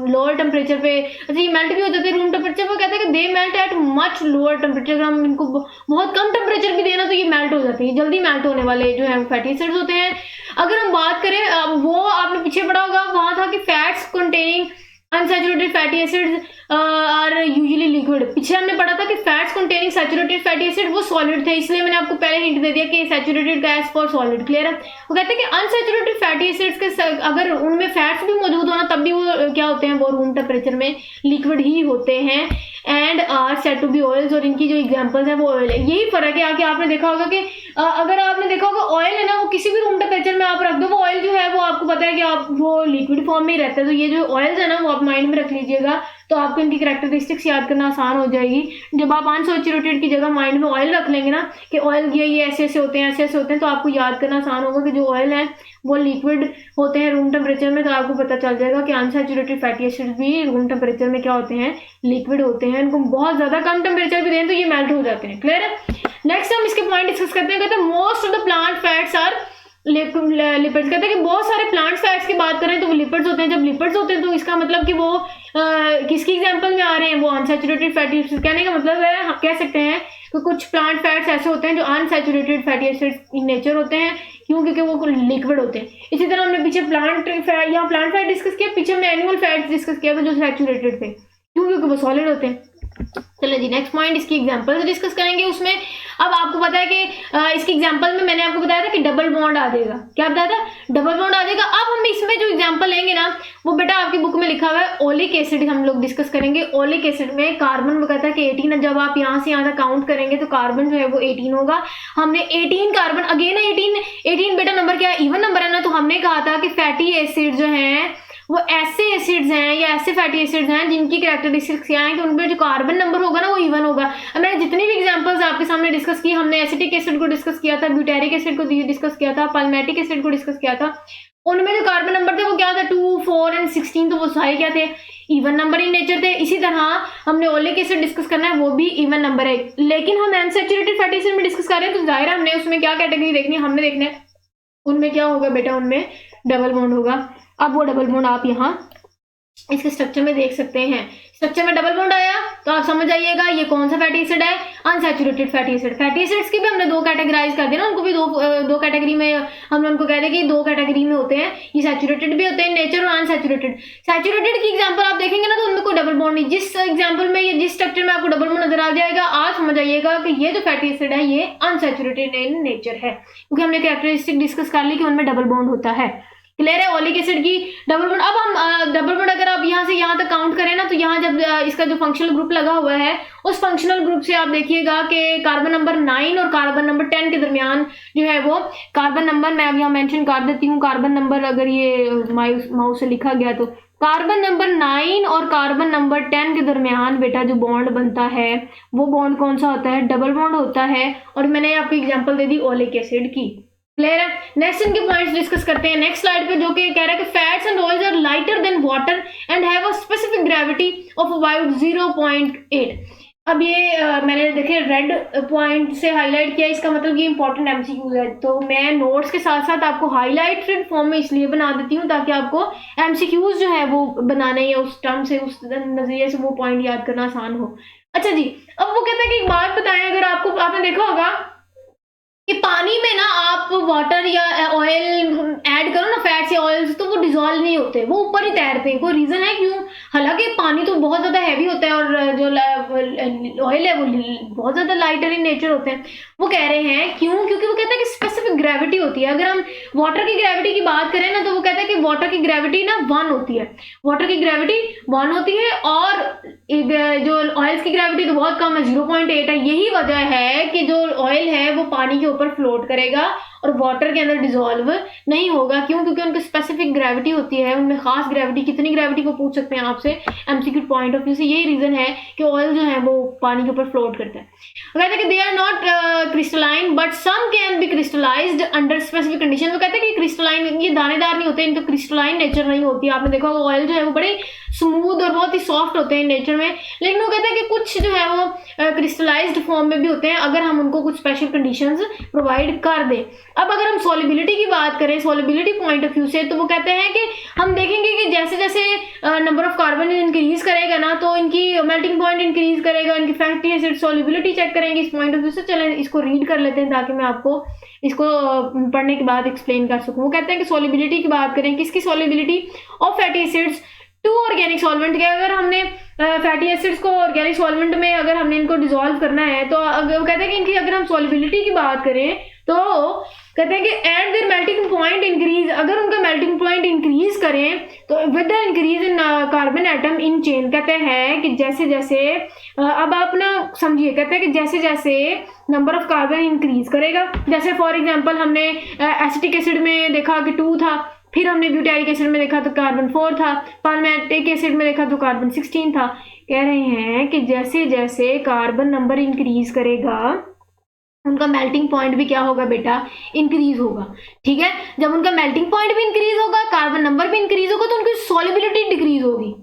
लोअर टेम्परेचर पे, अच्छा ये मेल्ट भी हो जाते हैं रूम टेम्परेचर पे, कहते हैं कि they melt at much lower temperature. अगर हम इनको बहुत कम टेम्परेचर भी देना तो ये मेल्ट हो जाते हैं, जल्दी मेल्ट होने वाले जो है फैटी एसिड्स होते हैं। अगर हम बात करें, वो आपने पीछे पढ़ा होगा, वहां था कि fats containing unsaturated fatty acids are usually liquid. पीछे हमने पढ़ा था कि fats containing saturated fatty acid वो सॉलिड थे, इसलिए मैंने आपको पहले हिंट दे दिया कि सैचुरेटेड का एज फॉर सॉलिड। क्लियर है? वो कहते हैं कि अनसैचुरेटेड फैटी एसिड्स के अगर उनमें फैट्स भी मौजूद होना तब भी वो क्या होते हैं, वो रूम टेम्परेचर में लिक्विड ही होते हैं। And are said to be oils, और इनकी जो एग्जांपल्स हैं वो ऑयल है। यही फर्क है आके आपने देखा होगा कि अगर आपने देखा होगा ऑयल है ना, वो किसी भी रूम टेम्परेचर में आप रख दो, वो ऑयल जो है वो आपको पता है कि आप वो लिक्विड फॉर्म में ही रहता है। तो ये जो ऑयल्स है ना वो आप माइंड में रख लीजिएगा, तो आपको इनकी कैरेक्टरिस्टिक्स याद करना आसान हो जाएगी। जब आप अनसैचुरेटेड की जगह माइंड में ऑयल रख लेंगे ना कि ऑयल ये ऐसे ऐसे होते हैं, ऐसे ऐसे होते हैं, तो आपको याद करना आसान होगा कि जो ऑयल है वो लिक्विड होते हैं रूम टेम्परेचर में। तो आपको पता चल जाएगा कि अनसैचुरेटेड फैटी एसिड्स भी रूम टेम्परेचर में क्या होते हैं, लिक्विड होते हैं। इनको बहुत ज्यादा कम टेम्परेचर भी दें तो ये मेल्ट हो जाते हैं। क्लियर है? नेक्स्ट हम इसके पॉइंट डिस्कस करते हैं। कहते हैं most of the plant fats are lipids. कहते हैं कि बहुत सारे प्लांट फैट्स की बात करें तो वो लिपिड्स होते हैं। जब लिपिड्स होते हैं तो इसका मतलब कि वो किसकी एग्जांपल में आ रहे हैं, वो अनसैचुरेटेड फैटी एसिड्स। कहने का मतलब है, हम कह सकते हैं कि कुछ प्लांट फैट्स ऐसे होते हैं जो unsaturated fatty acids in nature होते हैं। क्यों? क्योंकि वो लिक्विड होते हैं। इसी तरह हमने पीछे प्लांट फैट डिस्कस किया, पीछे हमने एनिमल फैट्स डिस्कस किया था जो सैचुरेटेड थे। क्यों? क्योंकि वो सॉलिड होते हैं। चलो जी, नेक्स्ट पॉइंट इसकी एग्जांपल्स डिस्कस करेंगे। उसमें अब आपको पता है कि इसकी एग्जांपल में मैंने आपको बताया था कि डबल बॉन्ड आ जाएगा। क्या बताया था? डबल बॉन्ड आ जाएगा। अब हम इसमें जो एग्जांपल लेंगे ना, वो बेटा आपकी बुक में लिखा हुआ है ओलिक एसिड हम लोग डिस्कस करेंगे। ओलिक एसिड में कार्बन वो कहता है कि 18, जब आप यहाँ से यहाँ तक काउंट करेंगे तो कार्बन जो है वो 18 होगा। हमने 18 कार्बन, अगेन 18 बेटा नंबर क्या है, इवन नंबर है ना। तो हमने कहा था कि फैटी एसिड जो है वो ऐसे एसिड्स हैं या ऐसे फैटी एसिड्स हैं जिनकी कैरेक्टरिस्टिक्स क्या है कि उनमें जो कार्बन नंबर होगा ना वो इवन होगा। अब मैंने जितनी भी एग्जांपल्स आपके सामने डिस्कस की, हमने एसिटिक एसिड को डिस्कस किया था, ब्यूटेरिक एसिड को डिस्कस किया था, पल्मेटिक एसिड को डिस्कस किया था, उनमें जो कार्बन नंबर थे वो क्या था, 2, 4 एंड 16, तो वो सारे क्या थे, इवन नंबर इन नेचर थे। इसी तरह हमने ओलिक एसिड डिस्कस करना है, वो भी इवन नंबर है। लेकिन हम अनसैचुरेटेड फैटी एसिड में डिस्कस कर रहे हैं, तो जाहिर है हमने उसमें क्या कैटेगरी देखनी है, हमने देखना है उनमें क्या होगा बेटा, उनमें डबल बॉन्ड होगा। अब वो डबल बॉन्ड आप यहाँ इसके स्ट्रक्चर में देख सकते हैं। स्ट्रक्चर में डबल बॉन्ड आया तो आप समझ आइएगा ये कौन सा फैटी एसिड है, unsaturated fatty acid. Fatty acids की भी हमने दो कैटेगराइज कर दिया ना, उनको भी दो कैटेगरी में हमने उनको कह दिया कि दो कैटेगरी में होते हैं, ये सैचुरेटेड भी होते हैं नेचर और अनसैचुरेटेड। सैचुरेटेड की एग्जांपल आप देखेंगे ना तो उनमें कोई डबल बॉन्ड नहीं, जिस एग्जांपल में ये जिस स्ट्रक्चर में आपको डबल बॉन्ड नजर आ जाएगा आप समझ आइएगा कि ये जो फैटी एसिड है ये अनसैचुरेटेड इन नेचर है, क्योंकि हमने कैरेक्टरिस्टिक डिस्कस कर ली कि उनमें डबल बॉन्ड होता है। क्लियर है, ओलिक एसिड की डबल बॉन्ड। अब हम डबल बॉन्ड अगर आप यहाँ से यहाँ तक काउंट करें ना, तो यहाँ जब इसका जो फंक्शनल ग्रुप लगा हुआ है उस फंक्शनल ग्रुप से आप देखिएगा कि कार्बन नंबर 9 और कार्बन नंबर 10 के दरमियान जो है वो कार्बन नंबर, मैं अब यहाँ मेंशन कर देती हूँ कार्बन नंबर, अगर ये माउस से लिखा गया तो कार्बन नंबर 9 और कार्बन नंबर 10 के दरमियान बेटा जो बॉन्ड बनता है वो बॉन्ड कौन सा होता है, डबल बॉन्ड होता है। और मैंने आपको एग्जांपल दे दी ओलिक एसिड की। क्लियर है, नेक्स्ट इनके पॉइंट्स डिस्कस करते हैं नेक्स्ट स्लाइड पे, जो कि कह रहा है कि fats and oils are lighter than water and have a specific gravity of about 0.8। अब ये मैंने देखे रेड पॉइंट से हाईलाइट किया, इसका मतलब ये इंपॉर्टेंट एमसीक्यूज है, तो मैं नोट्स के साथ साथ आपको हाईलाइटेड फॉर्म में इसलिए बना देती हूँ ताकि आपको एमसीक्यूज जो है वो बनाने या उस टर्म से उस नजरिए से वो पॉइंट याद करना आसान हो। अच्छा जी, अब वो कहते हैं कि एक बात बताएं, अगर आपको आपने देखा होगा कि पानी में ना आप वाटर या ऑयल ऐड करो ना, फैट्स या ऑयल्स, तो वो डिजोल्व नहीं होते, वो ऊपर ही तैरते हैं। कोई रीजन है क्यों? हालांकि पानी तो बहुत ज्यादा हैवी होता है और जो ऑयल है वो बहुत ज्यादा लाइटर इन नेचर होते हैं। वो कह रहे हैं क्यों, क्योंकि वो कहते हैं कि स्पेसिफिक ग्रेविटी होती है। अगर हम वाटर की ग्रेविटी की बात करें ना तो वो कहते हैं कि वाटर की ग्रेविटी ना 1 होती है, वाटर की ग्रेविटी 1 होती है, और जो ऑयल्स की ग्रेविटी तो बहुत कम है, 0.8 है। यही वजह है कि जो ऑयल है वो पानी के ऊपर फ्लोट करेगा और वाटर के अंदर डिसॉल्व नहीं होगा। क्यों? क्योंकि उनकी स्पेसिफिक ग्रेविटी होती है, उनमें खास ग्रेविटी। कितनी ग्रेविटी को पूछ सकते हैं आपसे एमसीक्यू पॉइंट ऑफ व्यू से। यही रीजन है कि ऑयल जो है वो पानी के ऊपर फ्लोट करता है। कहते हैं कि they are not crystalline but some can be crystallized under specific condition. वो कहते हैं कि क्रिस्टलाइन, ये दानेदार नहीं होते, इनका क्रिस्टलाइन नेचर नहीं होती। आपने देखा होगा ऑयल जो है वो बड़े स्मूथ और बहुत ही सॉफ्ट होते हैं नेचर में, लेकिन वो कहते हैं कि कुछ जो है वो क्रिस्टलाइज्ड फॉर्म में भी होते हैं अगर हम उनको कुछ स्पेशल कंडीशंस प्रोवाइड कर दें। अब अगर हम सॉल्युबिलिटी की बात करें, सॉल्युबिलिटी पॉइंट ऑफ व्यू से, तो वो कहते हैं कि हम देखेंगे कि जैसे जैसे नंबर ऑफ कार्बन इंक्रीज करेगा ना तो इनकी मेल्टिंग पॉइंट इंक्रीज करेगा, इनकी फैटी एसिड सॉल्युबिलिटी चेक करेंगे इस पॉइंट ऑफ व्यू से। चलें इसको रीड कर लेते हैं ताकि मैं आपको इसको पढ़ने के बाद एक्सप्लेन कर सकूं। वो कहते हैं कि सॉल्युबिलिटी की बात करें, किसकी solubility of fatty acids to organic solvent के। अगर हमने फैटी एसिड्स को ऑर्गेनिक सॉल्वेंट में अगर हमने इनको डिसॉल्व करना है तो वो कहते हैं कि इनकी अगर हम सॉल्युबिलिटी की बात करें तो कहते हैं कि eight there melting point increase, अगर उनका मेल्टिंग पॉइंट इंक्रीज करें तो with the increase in carbon atom in chain. कहते हैं कि जैसे जैसे अब आप ना समझिए, कहते हैं कि जैसे जैसे नंबर ऑफ कार्बन इंक्रीज करेगा, जैसे फॉर एग्जांपल हमने एसिटिक एसिड में देखा कि 2 था, फिर हमने ब्यूटाइलिक एसिड में देखा तो कार्बन 4 था, पाल्मेटिक एसिड में देखा तो कार्बन 16 था। कह रहे हैं कि जैसे जैसे कार्बन नंबर इंक्रीज करेगा उनका मेल्टिंग पॉइंट भी क्या होगा बेटा, इंक्रीज होगा। ठीक है, जब उनका मेल्टिंग पॉइंट भी इंक्रीज होगा, कार्बन नंबर भी इंक्रीज होगा, तो उनकी सॉल्युबिलिटी डिक्रीज होगी।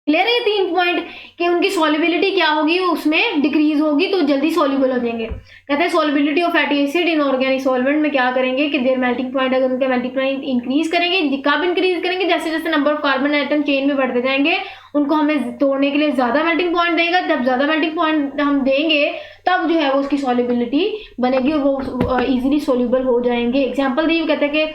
क्लियर है ये 3 पॉइंट कि उनकी सॉल्युबिलिटी क्या होगी, उसमें डिक्रीज होगी तो जल्दी सॉल्युबल हो जाएंगे। कहते हैं solubility of fatty acid in organic solvent में क्या करेंगे कि देयर मेल्टिंग पॉइंट, अगर उनका मेल्टिंग पॉइंट इंक्रीज करेंगे, कब इंक्रीज करेंगे, जैसे जैसे number of carbon atom chain में बढ़ते जाएंगे, उनको हमें तोड़ने के लिए ज्यादा मेल्टिंग पॉइंट देगा। जब ज्यादा मेल्टिंग पॉइंट हम देंगे तब जो है वो उसकी सॉल्युबिलिटी बनेगी और वो इजीली सॉल्युबल हो जाएंगे। एग्जांपल दी, कहते हैं कि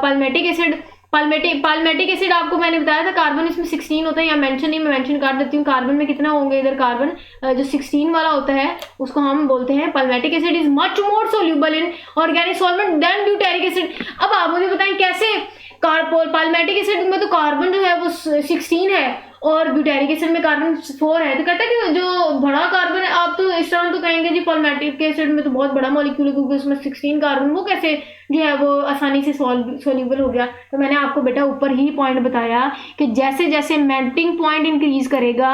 पाल्मेटिक एसिड, पाल्मेटिक एसिड आपको मैंने बताया था कार्बन इसमें 16 होता है, या मेंशन नहीं, मैं मेंशन कर देती हूँ। कार्बन में कितना होंगे, इधर कार्बन जो 16 वाला होता है उसको हम बोलते हैं palmitic acid is much more soluble in organic solvent than butyric acid. अब आप मुझे बताएं कैसे, पाल्मेटिक एसिड में तो कार्बन जो है वो 16 है और ब्यूटेरिक एसिड में कार्बन 4 है, तो कहता है कि जो बड़ा कार्बन है, आप तो इस तरह तो कहेंगे जी पॉलिमेटिक एसिड में तो बहुत बड़ा मॉलिक्यूल है क्योंकि उसमें 16 कार्बन, वो कैसे जो है वो आसानी से सोल्यूबल हो गया। तो मैंने आपको बेटा ऊपर ही पॉइंट बताया कि जैसे जैसे मेल्टिंग पॉइंट इंक्रीज करेगा,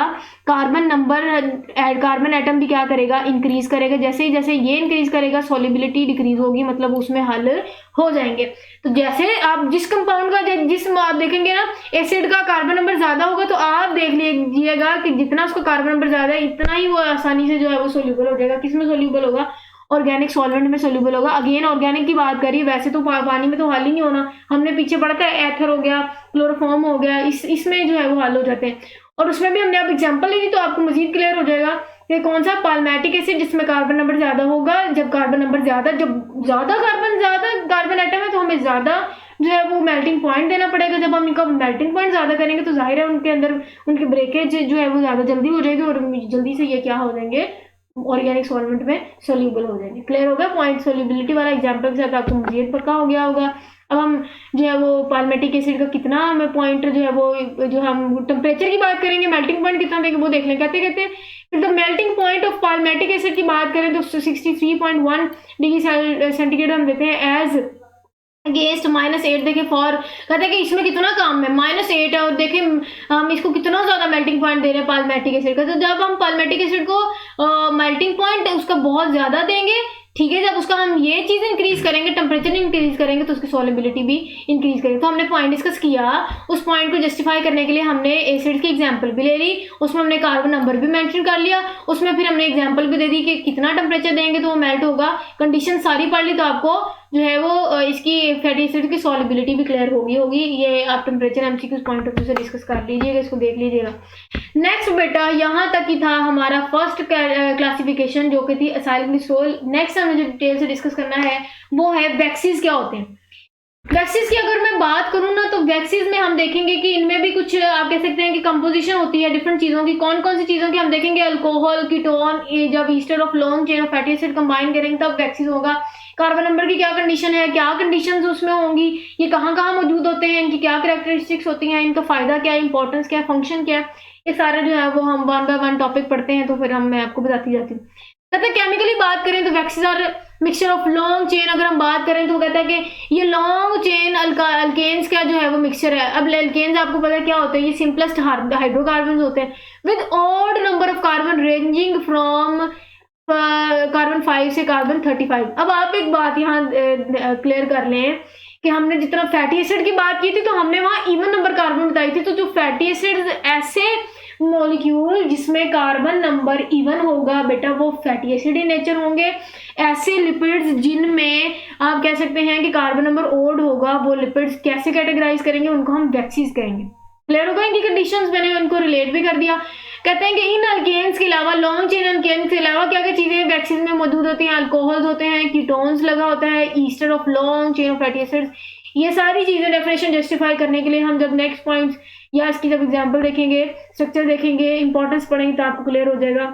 कार्बन एटम भी क्या करेगा, इंक्रीज करेगा। जैसे ही जैसे ये इंक्रीज करेगा सॉल्युबिलिटी डिक्रीज होगी, मतलब उसमें हल हो जाएंगे। तो जैसे आप जिस कंपाउंड का जिसम आप देखेंगे ना, एसिड का कार्बन नंबर ज्यादा होगा तो आप देख लीजिएगा कि जितना उसका कार्बन नंबर ज्यादा है इतना ही वो आसानी से जो है वो सोल्यूबल हो जाएगा। किस में सोल्यूबल होगा, ऑर्गेनिक सॉल्वेंट में सोल्यूबल होगा। अगेन ऑर्गेनिक की बात करिए, वैसे तो पानी में तो हल ही नहीं होना, हमने पीछे पढ़ा था एथर हो गया, क्लोरोफॉर्म हो गया, इसमें जो है वो हल हो जाते हैं। और उसमें भी हमने अब एग्जांपल ली थी तो आपको मजीद क्लियर हो जाएगा कि कौन सा पालमेटिक एसिड जिसमें कार्बन नंबर ज्यादा होगा। जब कार्बन नंबर ज्यादा, जब ज्यादा कार्बन एटम है तो हमें ज्यादा जो है वो मेल्टिंग पॉइंट देना पड़ेगा। जब हम इनका मेल्टिंग पॉइंट ज्यादा करेंगे तो जाहिर है उनके अंदर उनकी ब्रेकेज जो है वो ज्यादा जल्दी हो जाएगी और जल्दी से ये क्या हो जाएंगे, ऑर्गेनिक सॉल्वेंट में सोल्यूबल हो जाएंगे। क्लियर हो गया पॉइंट, सोल्यूबिलिटी वाला एग्जांपल के साथ आपको मजीद पक्का हो गया होगा। अब हम जो है वो पालमेटिक एसिड का कितना हमें पॉइंट जो है वो, जो हम टेम्परेचर की बात करेंगे, मेल्टिंग पॉइंट कितना देंगे वो देख लें। कहते फिर the melting point of palmitic acid की बात करें तो 63.1 डिग्री सेंटीग्रेड हम देते हैं एज अगेंस्ट -8। देखें फॉर, कहते हैं कि इसमें कितना काम है, -8 है और देखें हम इसको कितना ज्यादा मेल्टिंग पॉइंट दे रहे हैं पालमेटिक एसिड का। तो जब हम पालमेटिक एसिड को मेल्टिंग पॉइंट उसका बहुत ज्यादा देंगे, ठीक है, जब उसका हम ये चीज इंक्रीज करेंगे, टेम्परेचर इंक्रीज करेंगे तो उसकी सॉल्युबिलिटी भी इंक्रीज करेगी। तो हमने पॉइंट डिस्कस किया, उस पॉइंट को जस्टिफाई करने के लिए हमने एसिड की एग्जांपल भी ले ली, उसमें हमने कार्बन नंबर भी मेंशन कर लिया, उसमें फिर हमने एग्जांपल भी दे दी कि कितना टेम्परेचर देंगे तो वो मेल्ट होगा। कंडीशन सारी पढ़ ली तो आपको जो है वो इसकी फैटी एसिड की सॉल्युबिलिटी भी क्लियर होगी। ये आप temperature MCQs point of view से डिस्कस कर लीजिएगा, इसको देख लीजिएगा। नेक्स्ट बेटा यहाँ तक ही था हमारा फर्स्ट क्लासिफिकेशन जो कि थी असाइल ग्लिसरॉल। नेक्स्ट हमें जो डिटेल से डिस्कस करना है वो है वैक्सीज क्या होते हैं। वैक्सीज की अगर मैं बात करूं ना तो वैक्सीज में हम देखेंगे कि इनमें भी कुछ आप कह सकते हैं कि कंपोजिशन होती है डिफरेंट चीजों की। कौन कौन सी चीजों की हम देखेंगे, अल्कोहल, कीटोन, जब Easter of long chain of fatty acid combine करेंगे तब वैक्सीज होगा। कार्बन नंबर की क्या कंडीशन है, क्या कंडीशंस उसमें होंगी, ये कहाँ कहाँ मौजूद होते हैं, इनकी क्या कैरेक्टरिस्टिक्स होती हैं, इनका फायदा क्या है, इंपॉर्टेंस क्या है, फंक्शन क्या है, ये सारे जो है वो हम वन बाय वन टॉपिक पढ़ते हैं तो फिर मैं आपको बताती जाती हूँ। कहते हैं केमिकली बात करें तो waxes are mixture of long chain. अगर हम बात करें तो कहता है कि ये लॉन्ग चेन अल्केन्स का जो है वो मिक्सचर है। अब अल्केन्स आपको पता है क्या होते हैं, ये सिंपलेस्ट हाइड्रोकार्बन होते हैं with odd number of carbon ranging from carbon 5 से कार्बन 35। अब आप एक बात यहाँ क्लियर कर लें कि हमने जितना फैटी एसिड की बात की थी तो हमने वहां इवन नंबर कार्बन बताई थी। तो जो फैटी एसिड ऐसे मॉलिक्यूल जिसमें कार्बन नंबर इवन होगा बेटा वो फैटी एसिड इन नेचर होंगे। ऐसे लिपिड्स जिनमें आप कह सकते हैं कि कार्बन नंबर ओड होगा वो लिपिड्स कैसे कैटेगराइज करेंगे, उनको हम वैक्सीज कहेंगे। क्लियर होगा इनकी कंडीशंस, मैंने उनको रिलेट भी कर दिया। कहते हैं कि इन अल्केन्स के अलावा, लॉन्ग चेन अल्केन्स के अलावा क्या क्या चीजें वैक्सीज में मौजूद होती हैं, अल्कोहल्स होते हैं, कीटोन्स लगा होता है, Easter of long chain of fatty acids. ये सारी चीजें डेफिनेशन जस्टिफाई करने के लिए हम जब नेक्स्ट पॉइंट्स या इसकी जब एग्जांपल देखेंगे, स्ट्रक्चर देखेंगे, इंपॉर्टेंस पढ़ेंगे तो आपको क्लियर हो जाएगा।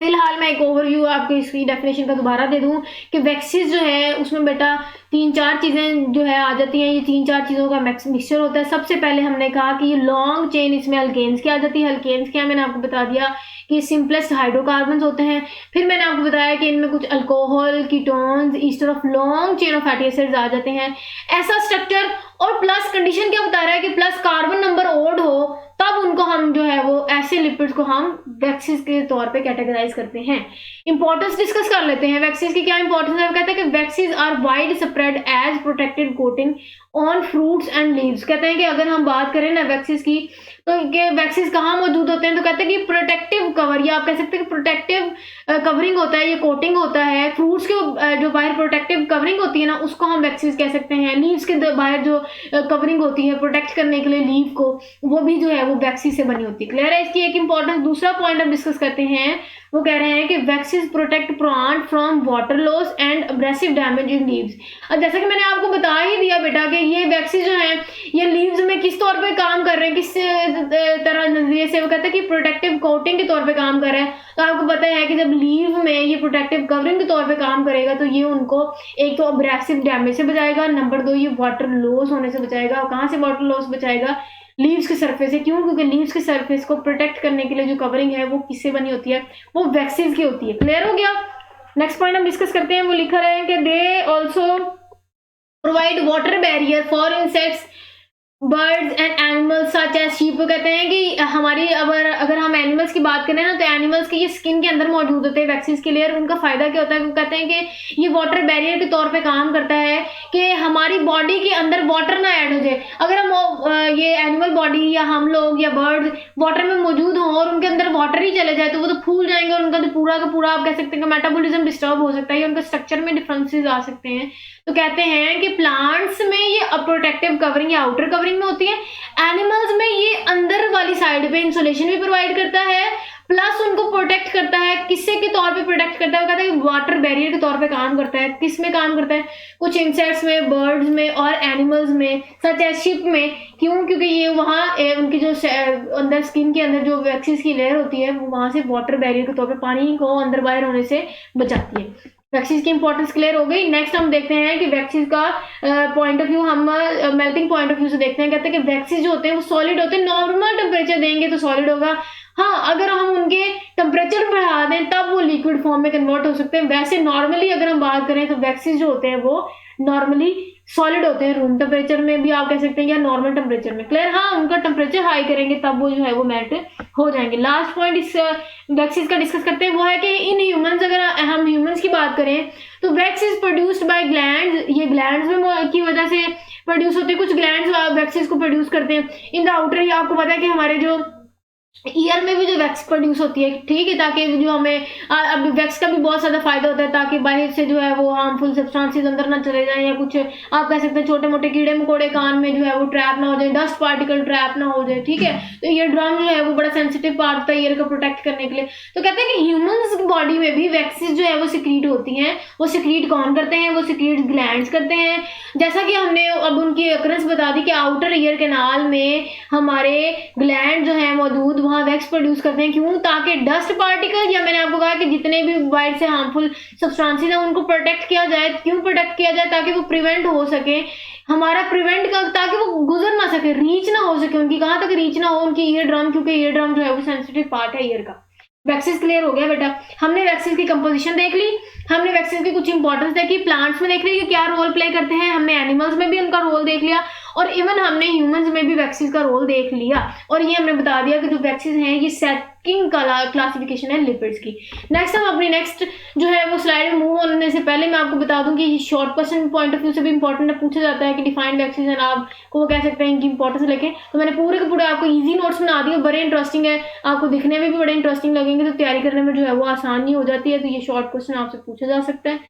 फिलहाल मैं एक ओवरव्यू आपको इसकी डेफिनेशन का दोबारा दे दूं कि वैक्सीज जो है उसमें बेटा 3-4 चीजें जो है आ जाती हैं। ये 3-4 चीजों का मिक्सचर होता है। सबसे पहले हमने कहा कि ये लॉन्ग चेन, इसमें अल्केन्स की आ जाती है। अल्केन्स क्या, मैंने आपको बता दिया कि सिंपलेस्ट हाइड्रोकार्बन होते हैं। फिर मैंने आपको बताया कि इनमें कुछ alcohol, ketones, ester of long chain of fatty acids आ जाते हैं। ऐसा स्ट्रक्चर और प्लस कंडीशन क्या बता रहा है कि प्लस कार्बन नंबर ओड हो, तब उनको हम जो है वो ऐसे लिपिड्स को हम वैक्सीज के तौर पे कैटेगराइज करते हैं। इंपॉर्टेंस डिस्कस कर लेते हैं। वैक्सीज की क्या इंपॉर्टेंस है, कहते हैं कि waxes are wide spread as protected coating on fruits and leaves. कहते हैं कि अगर हम बात करें ना वैक्सीज की तो वैक्सीज कहाँ मौजूद होते हैं, तो कहते हैं कि प्रोटेक्टिव कवर, या आप कह सकते हैं कि प्रोटेक्टिव कवरिंग होता है, ये कोटिंग होता है। फ्रूट्स के जो बाहर प्रोटेक्टिव कवरिंग होती है ना उसको हम वैक्सीज कह सकते हैं। लीव्स के बाहर जो कवरिंग होती है प्रोटेक्ट करने के लिए लीव को, वो भी जो है वो वैक्सीज से बनी होती है। क्लियर है इसकी एक इंपॉर्टेंस। दूसरा पॉइंट हम डिस्कस करते हैं, वो कह रहे हैं कि waxes protect plant from water loss and abrasive damage in leaves. अब जैसा कि मैंने आपको बता ही दिया बेटा कि ये वैक्सीज जो है ये लीव्स में किस तौर पे काम कर रहे हैं, किस तरह नजरिए से, वो कहते हैं कि प्रोटेक्टिव कोटिंग के तौर पे काम कर रहे हैं। तो आपको पता है कि जब लीव में ये प्रोटेक्टिव कवरिंग के तौर पे काम करेगा तो ये उनको एक तो अब्रेसिव डैमेज से बचाएगा, नंबर 2 ये वाटर लॉस होने से बचाएगा। कहाँ से वाटर लॉस बचाएगा, लीव्स के सरफेस से। क्यों? क्योंकि लीव्स के सरफेस को प्रोटेक्ट करने के लिए जो कवरिंग है वो किससे बनी होती है? वो वैक्सीज की होती है। क्लियर हो गया? नेक्स्ट पॉइंट हम डिस्कस करते हैं। वो लिखा रहे हैं कि they also provide water barrier for insects, birds and animals such as sheep. कहते हैं कि हमारी अगर हम एनिमल्स की बात करें ना, तो एनिमल्स की ये स्किन के अंदर मौजूद होते हैं वैक्सीन के लेयर। उनका फायदा क्या होता है? वो कहते हैं कि ये वाटर बैरियर के तौर पे काम करता है कि हमारी बॉडी के अंदर वाटर ना ऐड हो जाए। अगर हम ये एनिमल बॉडी या हम लोग या बर्ड्स वाटर में मौजूद हों और उनके अंदर वाटर ही चले जाए तो वो तो फूल जाएंगे और उनका तो पूरा का पूरा आप कह सकते हैं कि मेटाबॉलिज्म डिस्टर्ब हो सकता है या उनका स्ट्रक्चर में डिफरेंसेस आ सकते हैं। तो कहते हैं कि प्लांट्स में ये प्रोटेक्टिव कवरिंग या आउटर कवरिंग में होती है, एनिमल्स में ये अंदर वाली साइड पे इंसुलेशन भी प्रोवाइड करता है, प्लस उनको प्रोटेक्ट करता है। किससे के तौर पे प्रोटेक्ट करता है? वो कहता है कि वाटर बैरियर के तौर पे काम करता है। किस में काम करता है? कुछ इंसेक्ट्स में, बर्ड्स में और एनिमल्स में, सच एज शिप में। क्यों? क्योंकि ये वहाँ उनकी जो अंदर स्किन के अंदर जो वैक्सीज की लेयर होती है वो वहां से वाटर बैरियर के तौर पे पानी को अंदर बाहर होने से बचाती है। वैक्सीज की इंपॉर्टेंस क्लियर हो गई। नेक्स्ट हम देखते हैं कि वैक्सीज का पॉइंट ऑफ व्यू हम मेल्टिंग पॉइंट ऑफ व्यू से देखते हैं। कहते हैं कि वैक्सीज जो होते हैं वो सॉलिड होते हैं। नॉर्मल टेम्परेचर देंगे तो सॉलिड होगा। हाँ, अगर हम उनके टेम्परेचर बढ़ा दें तब वो लिक्विड फॉर्म में कन्वर्ट हो सकते हैं। वैसे नॉर्मली अगर हम बात करें तो वैक्सीज जो होते हैं वो नॉर्मली सॉलिड होते हैं, रूम टेम्परेचर में भी आप कह सकते हैं या नॉर्मल टेम्परेचर में। क्लियर? हाँ, उनका टेम्परेचर हाई करेंगे तब वो जो है वो मेल्ट हो जाएंगे। लास्ट पॉइंट इस वैक्सीज का डिस्कस करते हैं वो है कि इन ह्यूमंस, अगर हम ह्यूमंस की बात करें तो wax is produced by glands. ये ग्लैंड्स में की वजह से प्रोड्यूस होते हैं। कुछ ग्लैंड्स वैक्सीज को प्रोड्यूस करते हैं। इन द आउटर, आपको पता है कि हमारे जो ईयर में भी जो वैक्स प्रोड्यूस होती है, ठीक है, ताकि जो हमें अब वैक्स का भी बहुत ज़्यादा फायदा होता है ताकि बाहर से जो है वो हार्मफुल सब्सटेंसेस अंदर ना चले जाएं या कुछ आप कह सकते हैं छोटे मोटे कीड़े मकोड़े कान में जो है वो ट्रैप ना हो जाए, डस्ट पार्टिकल ट्रैप ना हो जाए। ठीक है, तो ईयर ड्रम जो है वो बड़ा सेंसिटिव पार्ट होता है ईयर को प्रोटेक्ट करने के लिए। तो कहते हैं कि ह्यूमंस बॉडी में भी वैक्सीज जो है वो सिक्रीट होती हैं। वो सिक्रीट कौन करते हैं? वो सिक्रीट ग्लैंड्स करते हैं। जैसा कि हमने अब उनकी अकरेंस बता दी कि आउटर ईयर कैनाल में हमारे ग्लैंड जो है मौजूद, वहाँ वैक्स प्रोड्यूस करते हैं। क्यों? ताकि डस्ट पार्टिकल या मैंने आपको कहा कि जितने भी वाइड से हार्मफुल सब्सटेंसेस हैं उनको प्रोटेक्ट किया जाए। क्यों प्रोटेक्ट किया जाए? ताकि वो प्रिवेंट हो सके, हमारा प्रिवेंट कर, ताकि वो गुजर ना सके, रीच ना हो सके, उनकी कहाँ तक रीच ना हो, उनकी ईयर ड्रम, क्योंकि ईयर ड्रम जो है वो सेंसिटिव पार्ट है ईयर का। वैक्सीज क्लियर हो गया बेटा? हमने वैक्सीज की कंपोजिशन देख ली, हमने वैक्सीज की कुछ इंपॉर्टेंस देखी, प्लांट्स में देख ली कि क्या रोल प्ले करते हैं, हमने एनिमल्स में भी उनका रोल देख लिया और इवन हमने ह्यूमंस में भी वैक्सीज का रोल देख लिया। और ये हमने बता दिया कि जो वैक्सीज हैं ये सेकंड क्लासिफिकेशन है लिपिड्स की। नेक्स्ट हम अपनी नेक्स्ट जो है वो स्लाइड में मूव होने से पहले मैं आपको बता दूं कि short question point of view से भी इंपॉर्टेंट है, पूछा जाता है कि डिफाइंड वैक्सीज एंड आपको वो कह सकते हैं इनकी इंपॉर्टेंस लेके। तो मैंने पूरे के पूरे आपको इजी नोट्स बना दिए, बड़े इंटरेस्टिंग है, आपको दिखने में भी बड़े इंटरेस्टिंग लगेंगे, तो तैयारी करने में जो है वो आसानी हो जाती है। तो ये शॉर्ट क्वेश्चन आपसे पूछा जा सकता है।